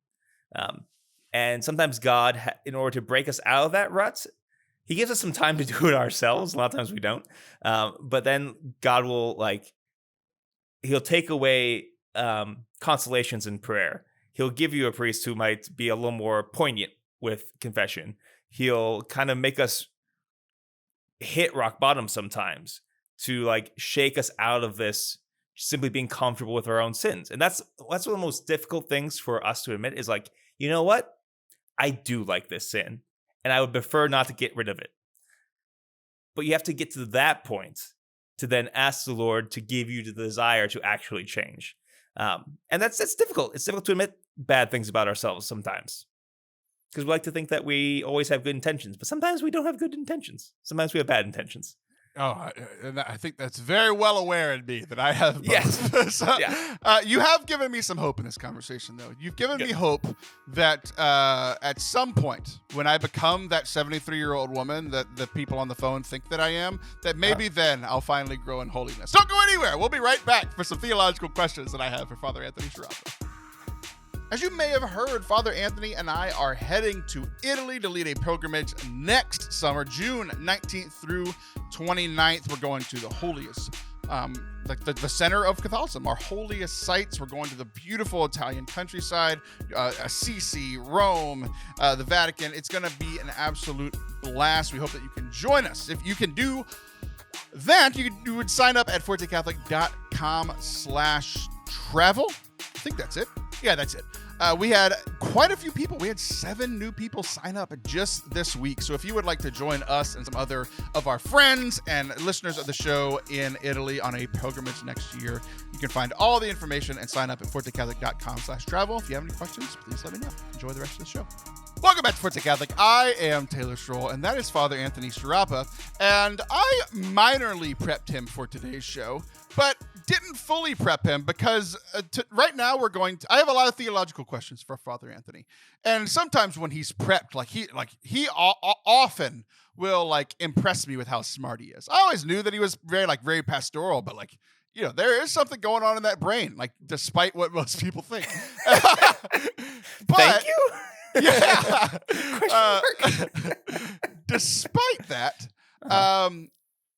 [SPEAKER 2] And sometimes God, in order to break us out of that rut, he gives us some time to do it ourselves. A lot of times we don't. But then God will he'll take away consolations in prayer. He'll give you a priest who might be a little more poignant with confession. He'll kind of make us hit rock bottom sometimes to shake us out of this simply being comfortable with our own sins. And that's one of the most difficult things for us to admit is you know what? I do like this sin and I would prefer not to get rid of it. But you have to get to that point to then ask the Lord to give you the desire to actually change. And that's difficult. It's difficult to admit bad things about ourselves sometimes, because we like to think that we always have good intentions, but sometimes we don't have good intentions. Sometimes we have bad intentions.
[SPEAKER 1] Oh, I think that's very well aware in me that I have both.
[SPEAKER 2] Yes.
[SPEAKER 1] So, you have given me some hope in this conversation, though. You've given me hope that at some point, when I become that 73-year-old woman that the people on the phone think that I am, that maybe then I'll finally grow in holiness. Don't go anywhere. We'll be right back for some theological questions that I have for Father Anthony Sciarappa. As you may have heard, Father Anthony and I are heading to Italy to lead a pilgrimage next summer, June 19th through 29th. We're going to the holiest the center of Catholicism, our holiest sites. We're going to the beautiful Italian countryside, Assisi, Rome, the Vatican. It's going to be an absolute blast. We hope that you can join us. If you can do that, you would sign up at fortecatholic.com/travel. I think that's it. Yeah, that's it. We had quite a few people. We had 7 new people sign up just this week. So if you would like to join us and some other of our friends and listeners of the show in Italy on a pilgrimage next year, you can find all the information and sign up at fortecatholic.com/travel. If you have any questions, please let me know. Enjoy the rest of the show. Welcome back to Forte Catholic. I am Taylor Stroll, and that is Father Anthony Sciarappa. And I minorly prepped him for today's show, but didn't fully prep him because right now I have a lot of theological questions for Father Anthony. And sometimes when he's prepped, he often will impress me with how smart he is. I always knew that he was very pastoral, but there is something going on in that brain, despite what most people think. But,
[SPEAKER 2] thank you.
[SPEAKER 1] Yeah. Despite that,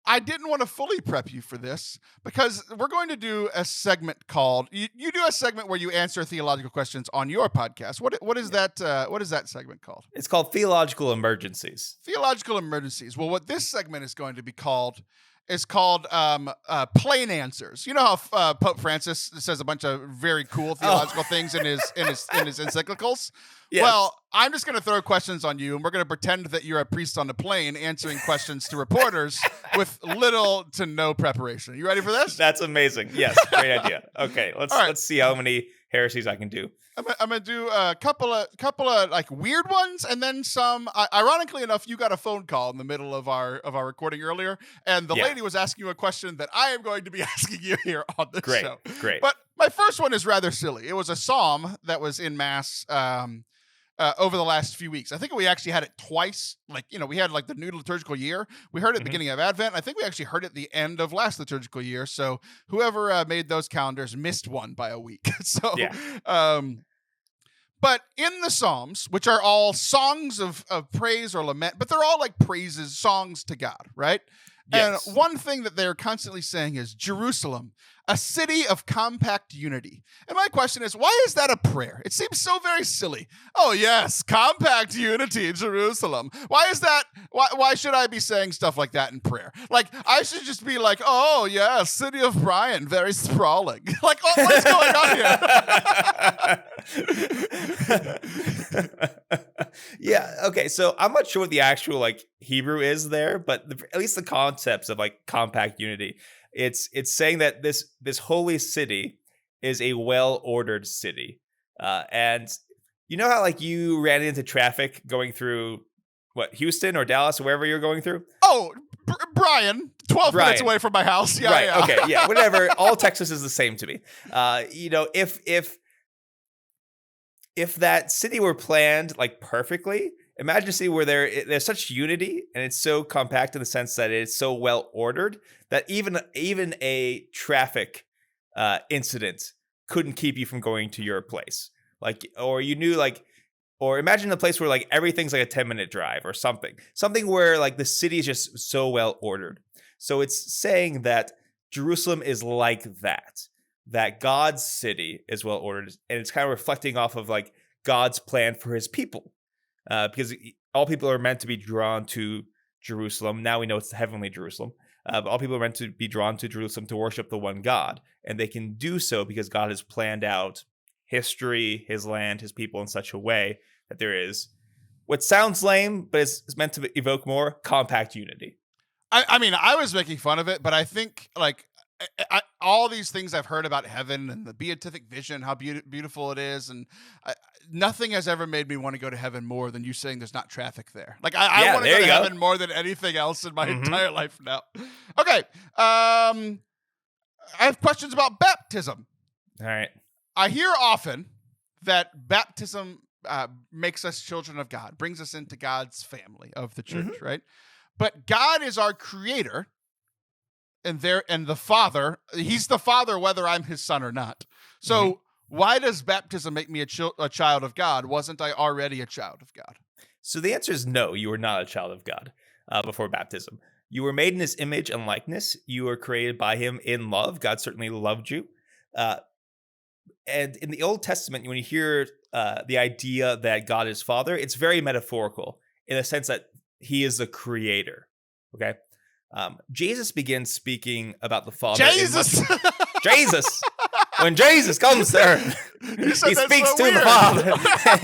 [SPEAKER 1] I didn't want to fully prep you for this because we're going to do a segment called you do a segment where you answer theological questions on your podcast. What is that? What is that segment called?
[SPEAKER 2] It's called Theological Emergencies.
[SPEAKER 1] Theological Emergencies. Well, what this segment is going to be called is called plain answers. You know how Pope Francis says a bunch of very cool theological things in his encyclicals? Yes. Well, I'm just going to throw questions on you, and we're going to pretend that you're a priest on the plane answering questions to reporters with little to no preparation. You ready for this?
[SPEAKER 2] That's amazing. Yes, great idea. Okay, let's see how many heresies I can do.
[SPEAKER 1] I'm gonna do a couple of weird ones, and then some. Ironically enough, you got a phone call in the middle of our recording earlier, and the lady was asking you a question that I am going to be asking you here on this show.
[SPEAKER 2] Great.
[SPEAKER 1] But my first one is rather silly. It was a psalm that was in Mass over the last few weeks. I think we actually had it twice. We had the new liturgical year. We heard it at the beginning of Advent. I think we actually heard it at the end of last liturgical year. So whoever made those calendars missed one by a week. But in the Psalms, which are all songs of praise or lament, but they're all praises, songs to God, right? Yes. And one thing that they're constantly saying is Jerusalem, a city of compact unity. And my question is, why is that a prayer? It seems so very silly. Oh, yes, compact unity, Jerusalem. Why is that? Why should I be saying stuff like that in prayer? I should just be oh, yeah, city of Brian, very sprawling. What is going on here?
[SPEAKER 2] Yeah, okay, so I'm not sure what the actual Hebrew is there, but at least the concepts of compact unity. It's saying that this holy city is a well-ordered city. And you know how you ran into traffic going through Houston or Dallas or wherever you're going through?
[SPEAKER 1] Oh, Brian, 12 minutes away from my house. Yeah,
[SPEAKER 2] right.
[SPEAKER 1] Yeah.
[SPEAKER 2] Okay, yeah, whatever. All Texas is the same to me. If that city were planned perfectly, imagine a city where there's such unity and it's so compact in the sense that it's so well ordered that even a traffic incident couldn't keep you from going to your place. Or imagine a place where everything's a 10-minute drive or something where the city is just so well ordered. So it's saying that Jerusalem is like that God's city is well ordered, and it's kind of reflecting off of God's plan for his people. Because all people are meant to be drawn to Jerusalem. Now we know it's the heavenly Jerusalem. But all people are meant to be drawn to Jerusalem to worship the one God. And they can do so because God has planned out history, his land, his people in such a way that there is what sounds lame, but it's meant to evoke more compact unity.
[SPEAKER 1] I mean, I was making fun of it, but I think all these things I've heard about heaven and the beatific vision, how beautiful it is, and nothing has ever made me want to go to heaven more than you saying there's not traffic there. I want to go to heaven more than anything else in my entire life now. Okay, I have questions about baptism.
[SPEAKER 2] All right.
[SPEAKER 1] I hear often that baptism makes us children of God, brings us into God's family of the church, right? But God is our creator. And the Father, he's the Father whether I'm his son or not. So why does baptism make me a child of God? Wasn't I already a child of God?
[SPEAKER 2] So the answer is no, you were not a child of God before baptism. You were made in his image and likeness. You were created by him in love. God certainly loved you. And in the Old Testament, when you hear the idea that God is Father, it's very metaphorical in the sense that he is the creator. Okay. Jesus begins speaking about the Father.
[SPEAKER 1] Jesus!
[SPEAKER 2] Jesus! When Jesus comes to earth, he speaks to the Father.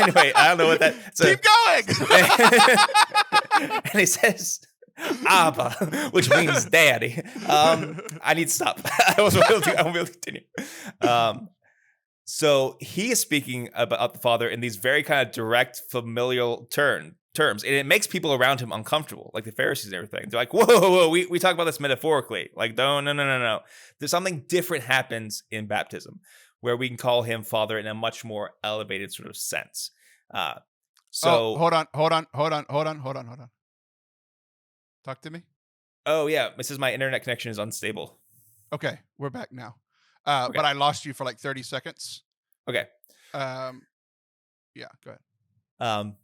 [SPEAKER 2] Anyway, I don't know what that...
[SPEAKER 1] Keep
[SPEAKER 2] going! And he says, Abba, which means daddy. I need to stop. I won't be able to continue. So he is speaking about the Father in these very kind of direct, familial terms. And it makes people around him uncomfortable, like the Pharisees and everything. They're like, whoa, we talk about this metaphorically. Like, no. There's something different happens in baptism where we can call him Father in a much more elevated sort of sense.
[SPEAKER 1] Hold on. Talk to me.
[SPEAKER 2] Oh, yeah. It says my internet connection is unstable.
[SPEAKER 1] Okay, we're back now.
[SPEAKER 2] Okay.
[SPEAKER 1] But I lost you for like 30 seconds.
[SPEAKER 2] Okay.
[SPEAKER 1] Yeah, go ahead.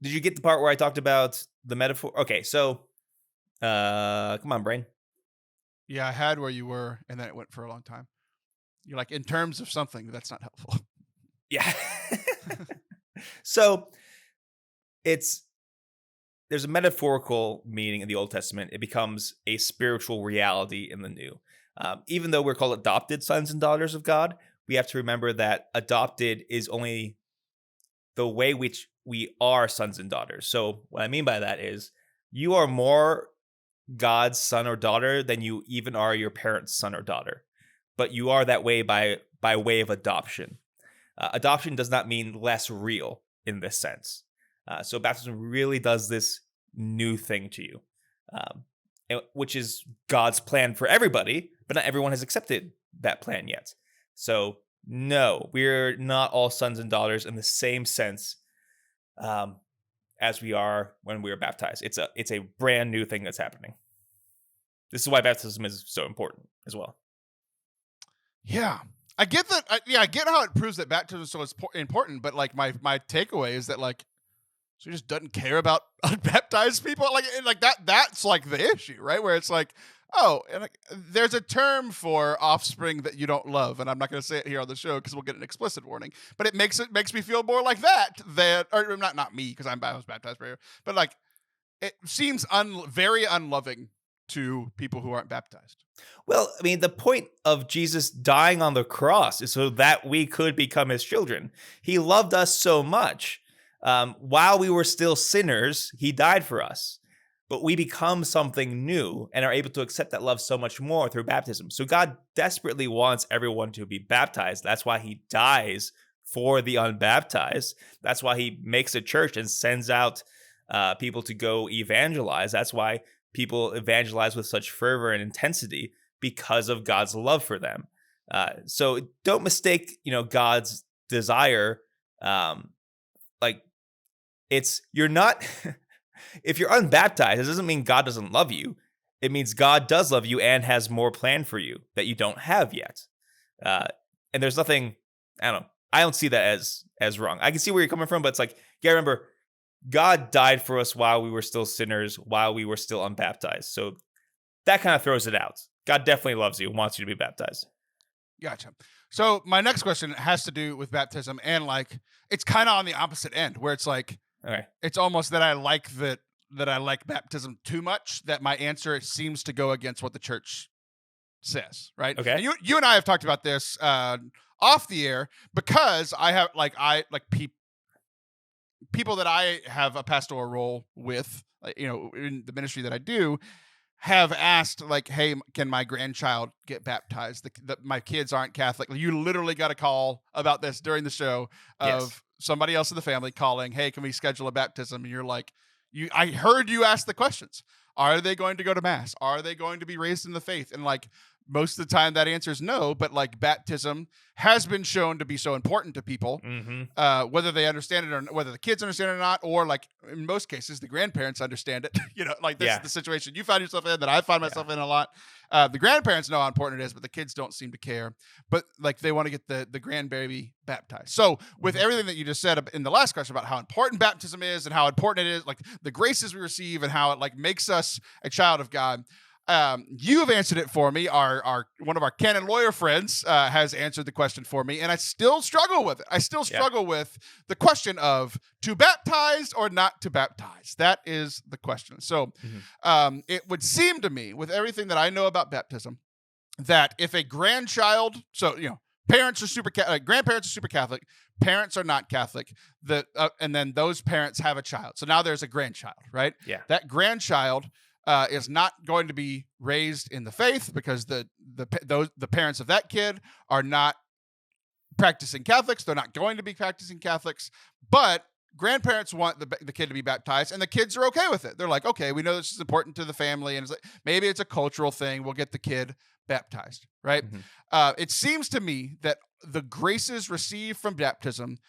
[SPEAKER 2] Did you get the part where I talked about the metaphor? Okay, so come on, brain.
[SPEAKER 1] Yeah, I had where you were, and then it went for a long time. You're like, in terms of something, that's not helpful.
[SPEAKER 2] Yeah. So there's a metaphorical meaning in the Old Testament. It becomes a spiritual reality in the New. Even though we're called adopted sons and daughters of God, we have to remember that adopted is only the way which we are sons and daughters. So what I mean by that is you are more God's son or daughter than you even are your parents' son or daughter. But you are that way by way of adoption. Adoption does not mean less real in this sense. So baptism really does this new thing to you, which is God's plan for everybody, but not everyone has accepted that plan yet. So no, we're not all sons and daughters in the same sense as we are when we are baptized. It's a brand new thing that's happening. This is why baptism is so important as well.
[SPEAKER 1] Yeah. I get that. I get how it proves that baptism is so important, but like my takeaway is that like, so he just doesn't care about unbaptized people, like that's like the issue, right? Where it's like, oh, and like, there's a term for offspring that you don't love, and I'm not going to say it here on the show because we'll get an explicit warning. But it makes me feel more like that, or not me because I was baptized earlier, but like it seems very unloving to people who aren't baptized.
[SPEAKER 2] Well, I mean, the point of Jesus dying on the cross is so that we could become his children. He loved us so much. While we were still sinners, he died for us. But we become something new and are able to accept that love so much more through baptism. So God desperately wants everyone to be baptized. That's why he dies for the unbaptized. That's why he makes a church and sends out people to go evangelize. That's why people evangelize with such fervor and intensity, because of God's love for them. So don't mistake, God's desire. You're not, if you're unbaptized, it doesn't mean God doesn't love you. It means God does love you and has more planned for you that you don't have yet. And there's nothing, I don't see that as wrong. I can see where you're coming from, but it's like, you gotta remember, God died for us while we were still sinners, while we were still unbaptized. So that kind of throws it out. God definitely loves you and wants you to be baptized.
[SPEAKER 1] Gotcha. So my next question has to do with baptism, and like it's kind of on the opposite end, where it's like,
[SPEAKER 2] okay,
[SPEAKER 1] it's almost that I like baptism too much that my answer seems to go against what the church says, right?
[SPEAKER 2] Okay.
[SPEAKER 1] And you and I have talked about this off the air, because I have people that I have a pastoral role with, in the ministry that I do, have asked like, hey, can my grandchild get baptized? My kids aren't Catholic. You literally got a call about this during the show of somebody else in the family calling, hey, can we schedule a baptism? And you're like, I heard you ask the questions. Are they going to go to mass? Are they going to be raised in the faith? And like, most of the time that answer is no, but like baptism has been shown to be so important to people, whether they understand it or whether the kids understand it or not, or like in most cases, the grandparents understand it. Like this is the situation you find yourself in that I find myself in a lot. The grandparents know how important it is, but the kids don't seem to care. But like they want to get the grandbaby baptized. So with everything that you just said in the last question about how important baptism is and how important it is, like the graces we receive and how it like makes us a child of God. You have answered it for me. Our one of our canon lawyer friends has answered the question for me, and I still struggle with it. I still struggle with the question of to baptize or not to baptize. That is the question. So it would seem to me, with everything that I know about baptism, that if a grandchild, so parents are grandparents are super Catholic, parents are not Catholic, and then those parents have a child. So now there's a grandchild, right?
[SPEAKER 2] Yeah.
[SPEAKER 1] That grandchild is not going to be raised in the faith because the parents of that kid are not practicing Catholics. They're not going to be practicing Catholics, but grandparents want the kid to be baptized, and the kids are okay with it. They're like, okay, we know this is important to the family, and it's like, maybe it's a cultural thing. We'll get the kid baptized, right? It seems to me that the graces received from baptism,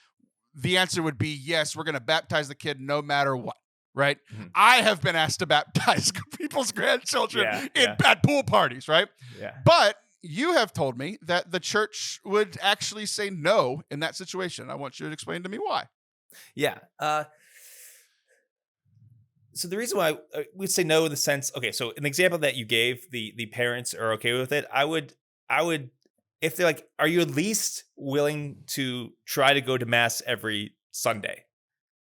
[SPEAKER 1] the answer would be yes, we're going to baptize the kid no matter what. Right. I have been asked to baptize people's grandchildren at pool parties. Right.
[SPEAKER 2] Yeah.
[SPEAKER 1] But you have told me that the church would actually say no in that situation. I want you to explain to me why.
[SPEAKER 2] Yeah. So the reason why we'd say no in the sense, okay, so an example that you gave, the parents are okay with it. I would, if they're like, are you at least willing to try to go to mass every Sunday?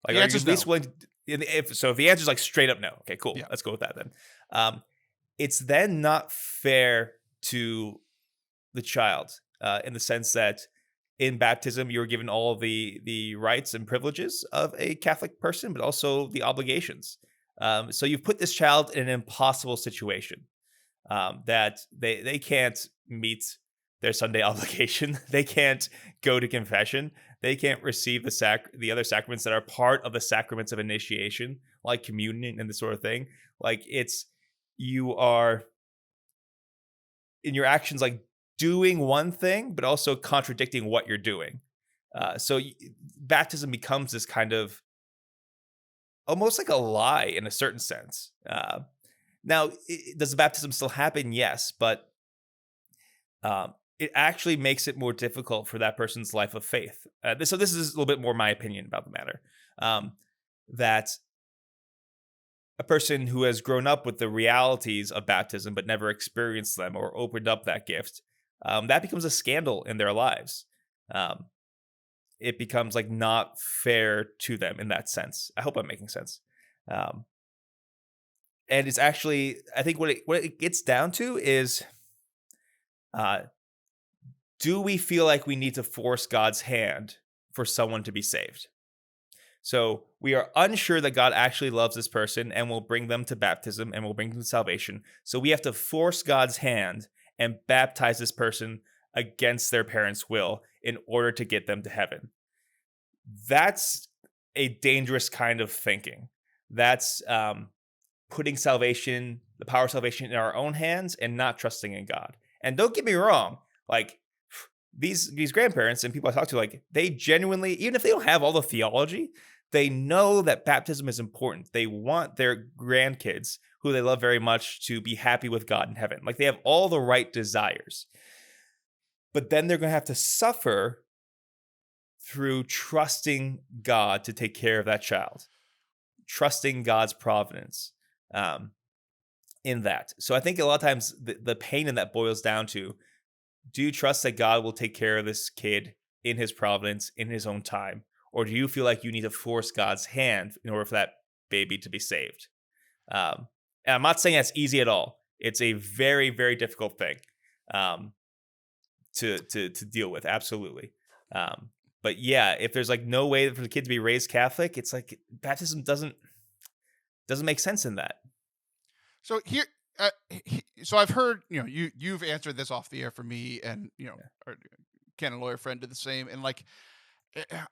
[SPEAKER 2] Like, are you at least willing to, if the answer is like straight up no, okay, cool. Let's go with that then. It's then not fair to the child in the sense that in baptism you're given all the rights and privileges of a Catholic person, but also the obligations. So you've put this child in an impossible situation that they can't meet their Sunday obligation. They can't go to confession. They can't receive the other sacraments that are part of the sacraments of initiation, like communion and this sort of thing. Like you are in your actions like doing one thing, but also contradicting what you're doing. So baptism becomes this kind of almost like a lie in a certain sense. Now, does the baptism still happen? Yes, but it actually makes it more difficult for that person's life of faith. So this is a little bit more my opinion about the matter. That a person who has grown up with the realities of baptism but never experienced them or opened up that gift, that becomes a scandal in their lives. It becomes like not fair to them in that sense. I hope I'm making sense. And it's actually, I think what it gets down to is, do we feel like we need to force God's hand for someone to be saved? So we are unsure that God actually loves this person and will bring them to baptism and will bring them to salvation. So we have to force God's hand and baptize this person against their parents' will in order to get them to heaven. That's a dangerous kind of thinking. That's putting salvation, the power of salvation, in our own hands and not trusting in God. And don't get me wrong, like these grandparents and people I talk to, like they genuinely, even if they don't have all the theology, they know that baptism is important. They want their grandkids, who they love very much, to be happy with God in heaven. Like they have all the right desires. But then they're going to have to suffer through trusting God to take care of that child, trusting God's providence in that. So I think a lot of times the pain in that boils down to, do you trust that God will take care of this kid in his providence, in his own time? Or do you feel like you need to force God's hand in order for that baby to be saved? And I'm not saying that's easy at all. It's a very, very difficult thing to deal with. Absolutely. But yeah, if there's like no way for the kid to be raised Catholic, it's like baptism doesn't make sense in that.
[SPEAKER 1] So here, so I've heard, you've answered this off the air for me, and our canon lawyer friend did the same, and like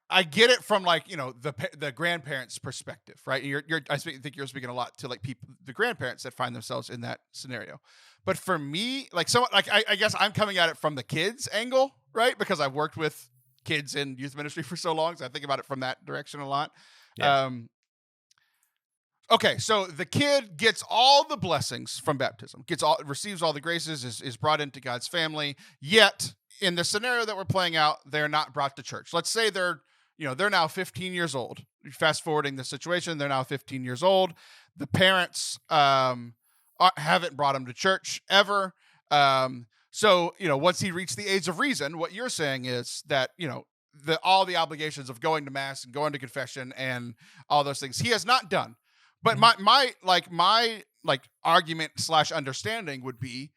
[SPEAKER 1] I get it from like, the grandparents' perspective, right? Think you're speaking a lot to like people, the grandparents that find themselves in that scenario. But for me, like someone like I guess I'm coming at it from the kids' angle, right? Because I've worked with kids in youth ministry for so long, so I think about it from that direction a lot.
[SPEAKER 2] Yeah.
[SPEAKER 1] Um, okay, so the kid gets all the blessings from baptism, receives all the graces, is brought into God's family. Yet, in the scenario that we're playing out, they're not brought to church. Let's say they're now 15 years old. Fast forwarding the situation, they're now 15 years old. The parents haven't brought him to church ever. So once he reached the age of reason, what you're saying is that all the obligations of going to mass and going to confession and all those things he has not done. But my argument / understanding would be,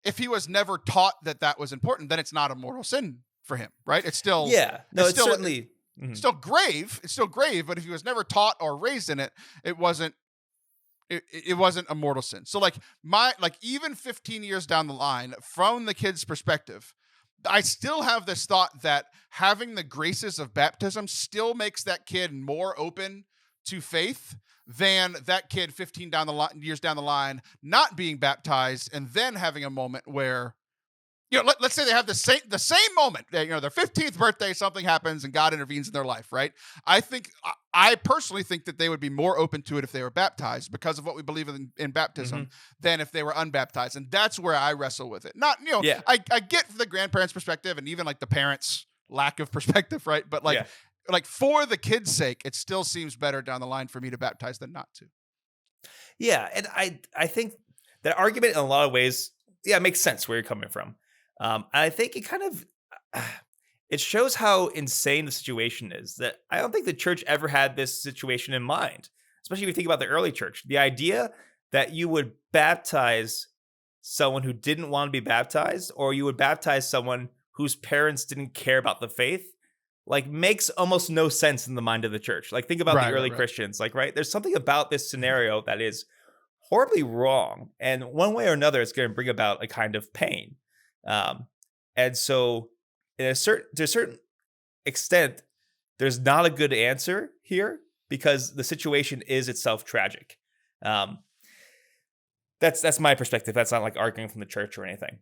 [SPEAKER 1] if he was never taught that was important, then it's not a mortal sin for him, right? It's still
[SPEAKER 2] it's certainly
[SPEAKER 1] still grave. It's still grave, but if he was never taught or raised in it, it wasn't a mortal sin. So even 15 years down the line, from the kid's perspective, I still have this thought that having the graces of baptism still makes that kid more open to faith than that kid 15 years down the line not being baptized and then having a moment where, let's say they have the same moment, their 15th birthday, something happens and God intervenes in their life, right? I personally think that they would be more open to it if they were baptized, because of what we believe in baptism, than if they were unbaptized. And that's where I wrestle with it. Not, I get the grandparents' perspective and even like the parents' lack of perspective, right? But like for the kid's sake, it still seems better down the line for me to baptize than not to.
[SPEAKER 2] Yeah, and I think that argument in a lot of ways, it makes sense where you're coming from. And I think it kind of it shows how insane the situation is, that I don't think the church ever had this situation in mind, especially if you think about the early church. The idea that you would baptize someone who didn't want to be baptized, or you would baptize someone whose parents didn't care about the faith, makes almost no sense in the mind of the church. Think about the early Christians. There's something about this scenario that is horribly wrong, and one way or another, it's going to bring about a kind of pain. And so, to a certain extent, there's not a good answer here, because the situation is itself tragic. That's my perspective. That's not arguing from the church or anything.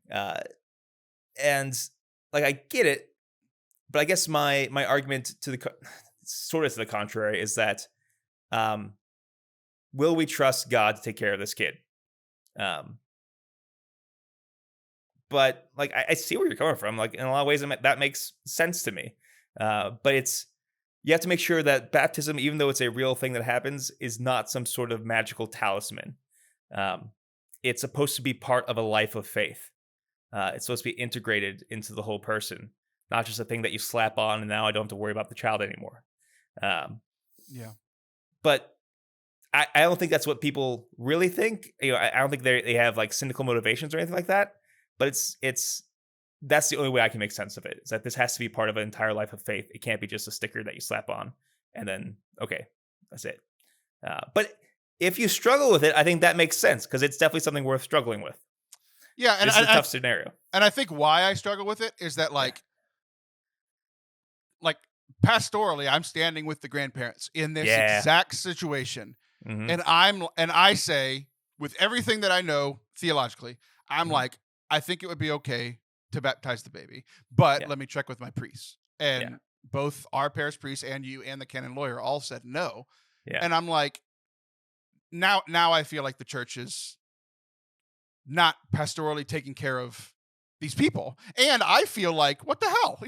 [SPEAKER 2] And I get it. But I guess my argument to the contrary is that, will we trust God to take care of this kid? But I see where you're coming from. In a lot of ways, that makes sense to me. But you have to make sure that baptism, even though it's a real thing that happens, is not some sort of magical talisman. It's supposed to be part of a life of faith. It's supposed to be integrated into the whole person. Not just a thing that you slap on and now I don't have to worry about the child anymore. But I don't think that's what people really think. I don't think they have cynical motivations or anything like that. But that's the only way I can make sense of it, is that this has to be part of an entire life of faith. It can't be just a sticker that you slap on and then, okay, that's it. But if you struggle with it, I think that makes sense, because it's definitely something worth struggling with.
[SPEAKER 1] Yeah, and
[SPEAKER 2] this is a tough scenario.
[SPEAKER 1] And I think why I struggle with it is that pastorally, I'm standing with the grandparents in this exact situation. And I say, with everything that I know theologically, I'm I think it would be okay to baptize the baby, but let me check with my priests. And both our parish priest and you and the canon lawyer all said no. And I'm now I feel like the church is not pastorally taking care of these people. And I feel what the hell?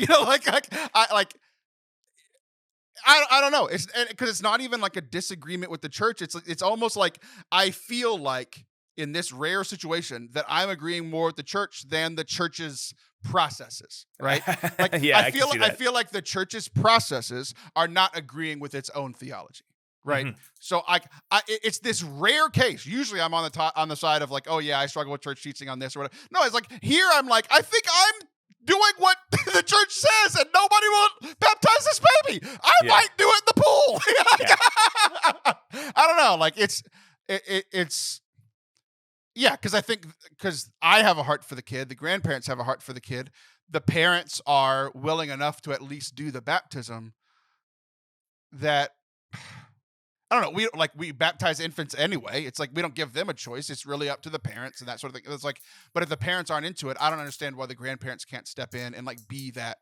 [SPEAKER 1] I don't know. It's because it's not even a disagreement with the church. It's almost I feel in this rare situation that I'm agreeing more with the church than the church's processes, right? I feel like the church's processes are not agreeing with its own theology, right? So it's this rare case. Usually I'm on the side of oh yeah, I struggle with church teaching on this or whatever. No, it's here I'm I think I'm doing what the church says, and nobody will baptize this baby. I might do it in the pool. I don't know. It's because I have a heart for the kid. The grandparents have a heart for the kid. The parents are willing enough to at least do the baptism. that I don't know. We baptize infants anyway. It's like we don't give them a choice. It's really up to the parents and that sort of thing. It's like, but if the parents aren't into it, I don't understand why the grandparents can't step in and like be that.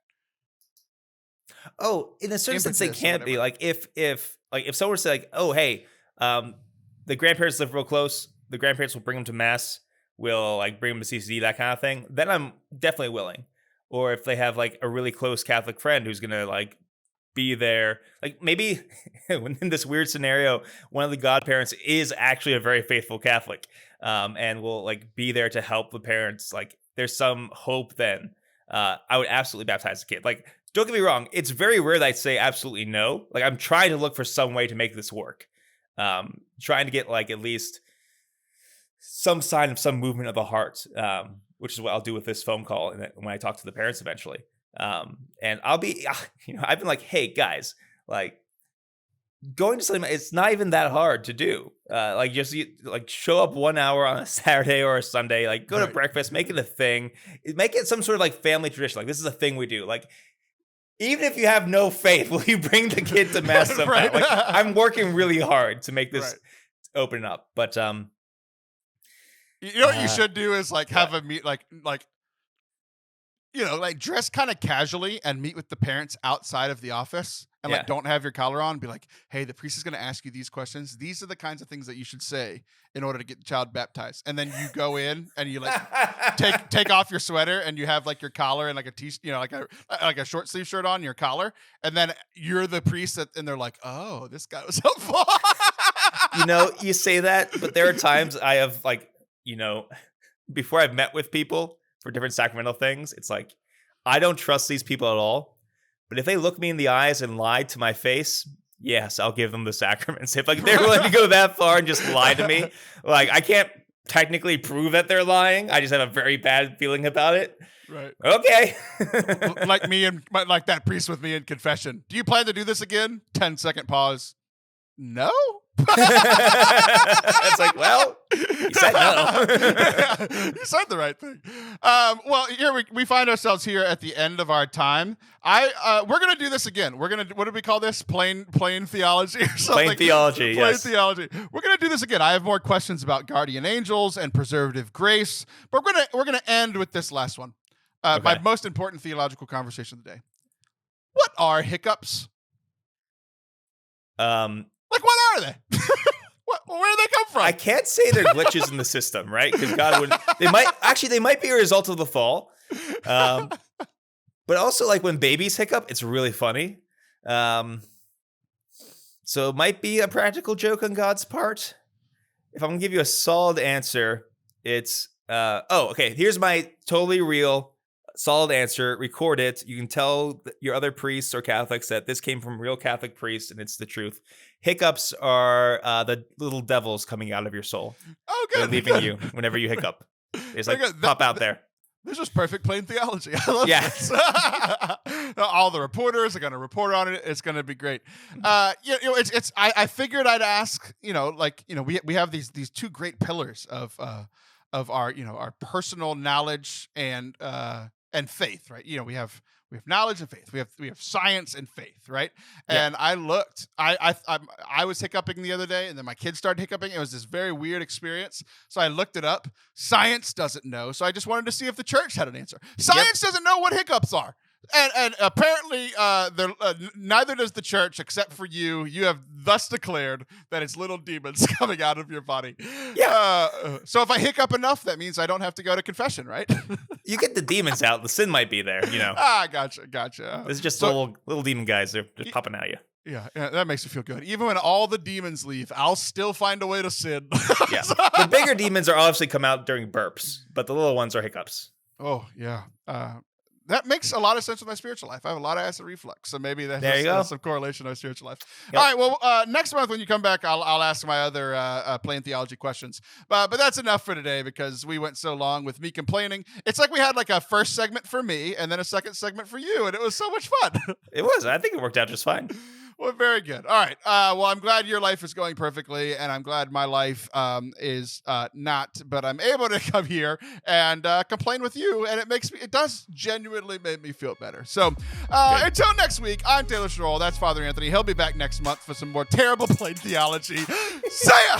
[SPEAKER 2] Oh, in a certain sense, they
[SPEAKER 1] Impetus or
[SPEAKER 2] can't be.
[SPEAKER 1] whatever.
[SPEAKER 2] Like if someone were to say like, oh hey, the grandparents live real close. The grandparents will bring them to mass. Will like bring them to CCD, that kind of thing. Then I'm definitely willing. Or if they have like a really close Catholic friend who's gonna like be there, like maybe in this weird scenario, one of the godparents is actually a very faithful Catholic, and will like be there to help the parents. Like there's some hope then. I would absolutely baptize the kid. Like, don't get me wrong, it's very rare that I'd say absolutely no. Like I'm trying to look for some way to make this work. Trying to get like at least some sign of some movement of the heart, which is what I'll do with this phone call and when I talk to the parents eventually. And I'll be, I've been like, hey guys, like going to something, it's not even that hard to do. Like just like show up 1 hour on a Saturday or a Sunday, like go to breakfast, make it a thing, make it some sort of like family tradition. Like this is a thing we do. Like, even if you have no faith, will you bring the kid to mass somehow?
[SPEAKER 1] Right.
[SPEAKER 2] Like I'm working really hard to make this open up, but
[SPEAKER 1] you know what you should do is like have a meet, like like dress kind of casually and meet with the parents outside of the office and like don't have your collar on. Be like, hey, the priest is going to ask you these questions. These are the kinds of things that you should say in order to get the child baptized. And then you go in and you like take off your sweater and you have like your collar and like a like a short sleeve shirt on your collar. And then you're the priest and they're like, oh, this guy was helpful.
[SPEAKER 2] You say that, but there are times I have like, before I've met with people for different sacramental things, it's like, I don't trust these people at all. But if they look me in the eyes and lie to my face, yes, I'll give them the sacraments. If like they're willing to go that far and just lie to me, like I can't technically prove that they're lying. I just have a very bad feeling about it.
[SPEAKER 1] Right.
[SPEAKER 2] Okay.
[SPEAKER 1] Like me and like that priest with me in confession. Do you plan to do this again? 10-second pause. No.
[SPEAKER 2] It's like, well, you said no.
[SPEAKER 1] You said the right thing. Well, here we find ourselves here at the end of our time. We're gonna do this again. We're gonna, what do we call this? Plain theology or something.
[SPEAKER 2] Plain theology.
[SPEAKER 1] Plain
[SPEAKER 2] Yes.
[SPEAKER 1] theology. We're gonna do this again. I have more questions about guardian angels and preservative grace, but we're gonna end with this last one. My most important theological conversation of the day. What are hiccups? Like, what are they? Where do they come from?
[SPEAKER 2] I can't say they're glitches in the system, right? Because God would. They might be a result of the fall. But also, like when babies hiccup, it's really funny. So it might be a practical joke on God's part. If I'm gonna give you a solid answer, it's okay. Here's my totally real solid answer. Record it. You can tell your other priests or Catholics that this came from real Catholic priests, and it's the truth. Hiccups are the little devils coming out of your soul.
[SPEAKER 1] Oh, good.
[SPEAKER 2] They're leaving you whenever you hiccup. They just like pop out there.
[SPEAKER 1] This is perfect plain theology. I love this. All the reporters are going to report on it. It's going to be great. I figured I'd ask. We have these two great pillars of our our personal knowledge and faith, right? We have knowledge and faith. We have science and faith, right? And I looked. I was hiccuping the other day, and then my kids started hiccuping. It was this very weird experience. So I looked it up. Science doesn't know. So I just wanted to see if the church had an answer. Science doesn't know what hiccups are. And apparently, neither does the church, except for you. You have thus declared that it's little demons coming out of your body. Yeah. So if I hiccup enough, that means I don't have to go to confession, right?
[SPEAKER 2] You get the demons out. The sin might be there,
[SPEAKER 1] Gotcha.
[SPEAKER 2] It's just little demon guys. They're just popping at you.
[SPEAKER 1] Yeah, that makes me feel good. Even when all the demons leave, I'll still find a way to sin.
[SPEAKER 2] Yeah. The bigger demons are obviously come out during burps, but the little ones are hiccups.
[SPEAKER 1] Oh, yeah. That makes a lot of sense with my spiritual life. I have a lot of acid reflux, so maybe that's some correlation with my spiritual life. Yep. All right, well, next month when you come back, I'll ask my other plain theology questions. But that's enough for today because we went so long with me complaining. It's like we had like a first segment for me and then a second segment for you, and it was so much fun.
[SPEAKER 2] It was. I think it worked out just fine.
[SPEAKER 1] Well, very good. All right. Well, I'm glad your life is going perfectly, and I'm glad my life is not. But I'm able to come here and complain with you, and it does genuinely make me feel better. So until next week, I'm Taylor Schroll. That's Father Anthony. He'll be back next month for some more terrible plain theology. See ya.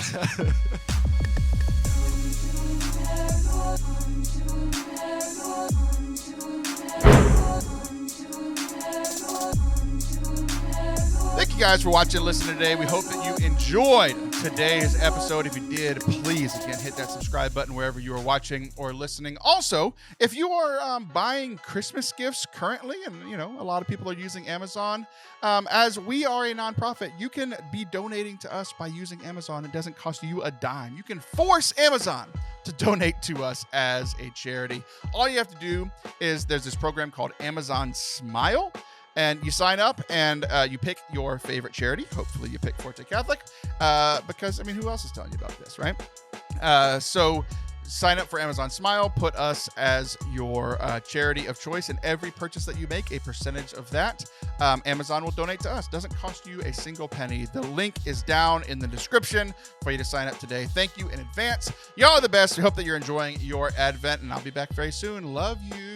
[SPEAKER 1] Thank you guys for watching and listening today. We hope that you enjoyed today's episode. If you did, please, again, hit that subscribe button wherever you are watching or listening. Also, if you are buying Christmas gifts currently, and a lot of people are using Amazon, as we are a nonprofit, you can be donating to us by using Amazon. It doesn't cost you a dime. You can force Amazon to donate to us as a charity. All you have to do is there's this program called Amazon Smile. And you sign up and you pick your favorite charity. Hopefully you pick Forte Catholic because, who else is telling you about this, right? So sign up for Amazon Smile, put us as your charity of choice, and every purchase that you make, a percentage of that, Amazon will donate to us. Doesn't cost you a single penny. The link is down in the description for you to sign up today. Thank you in advance. Y'all are the best. We hope that you're enjoying your Advent, and I'll be back very soon. Love you.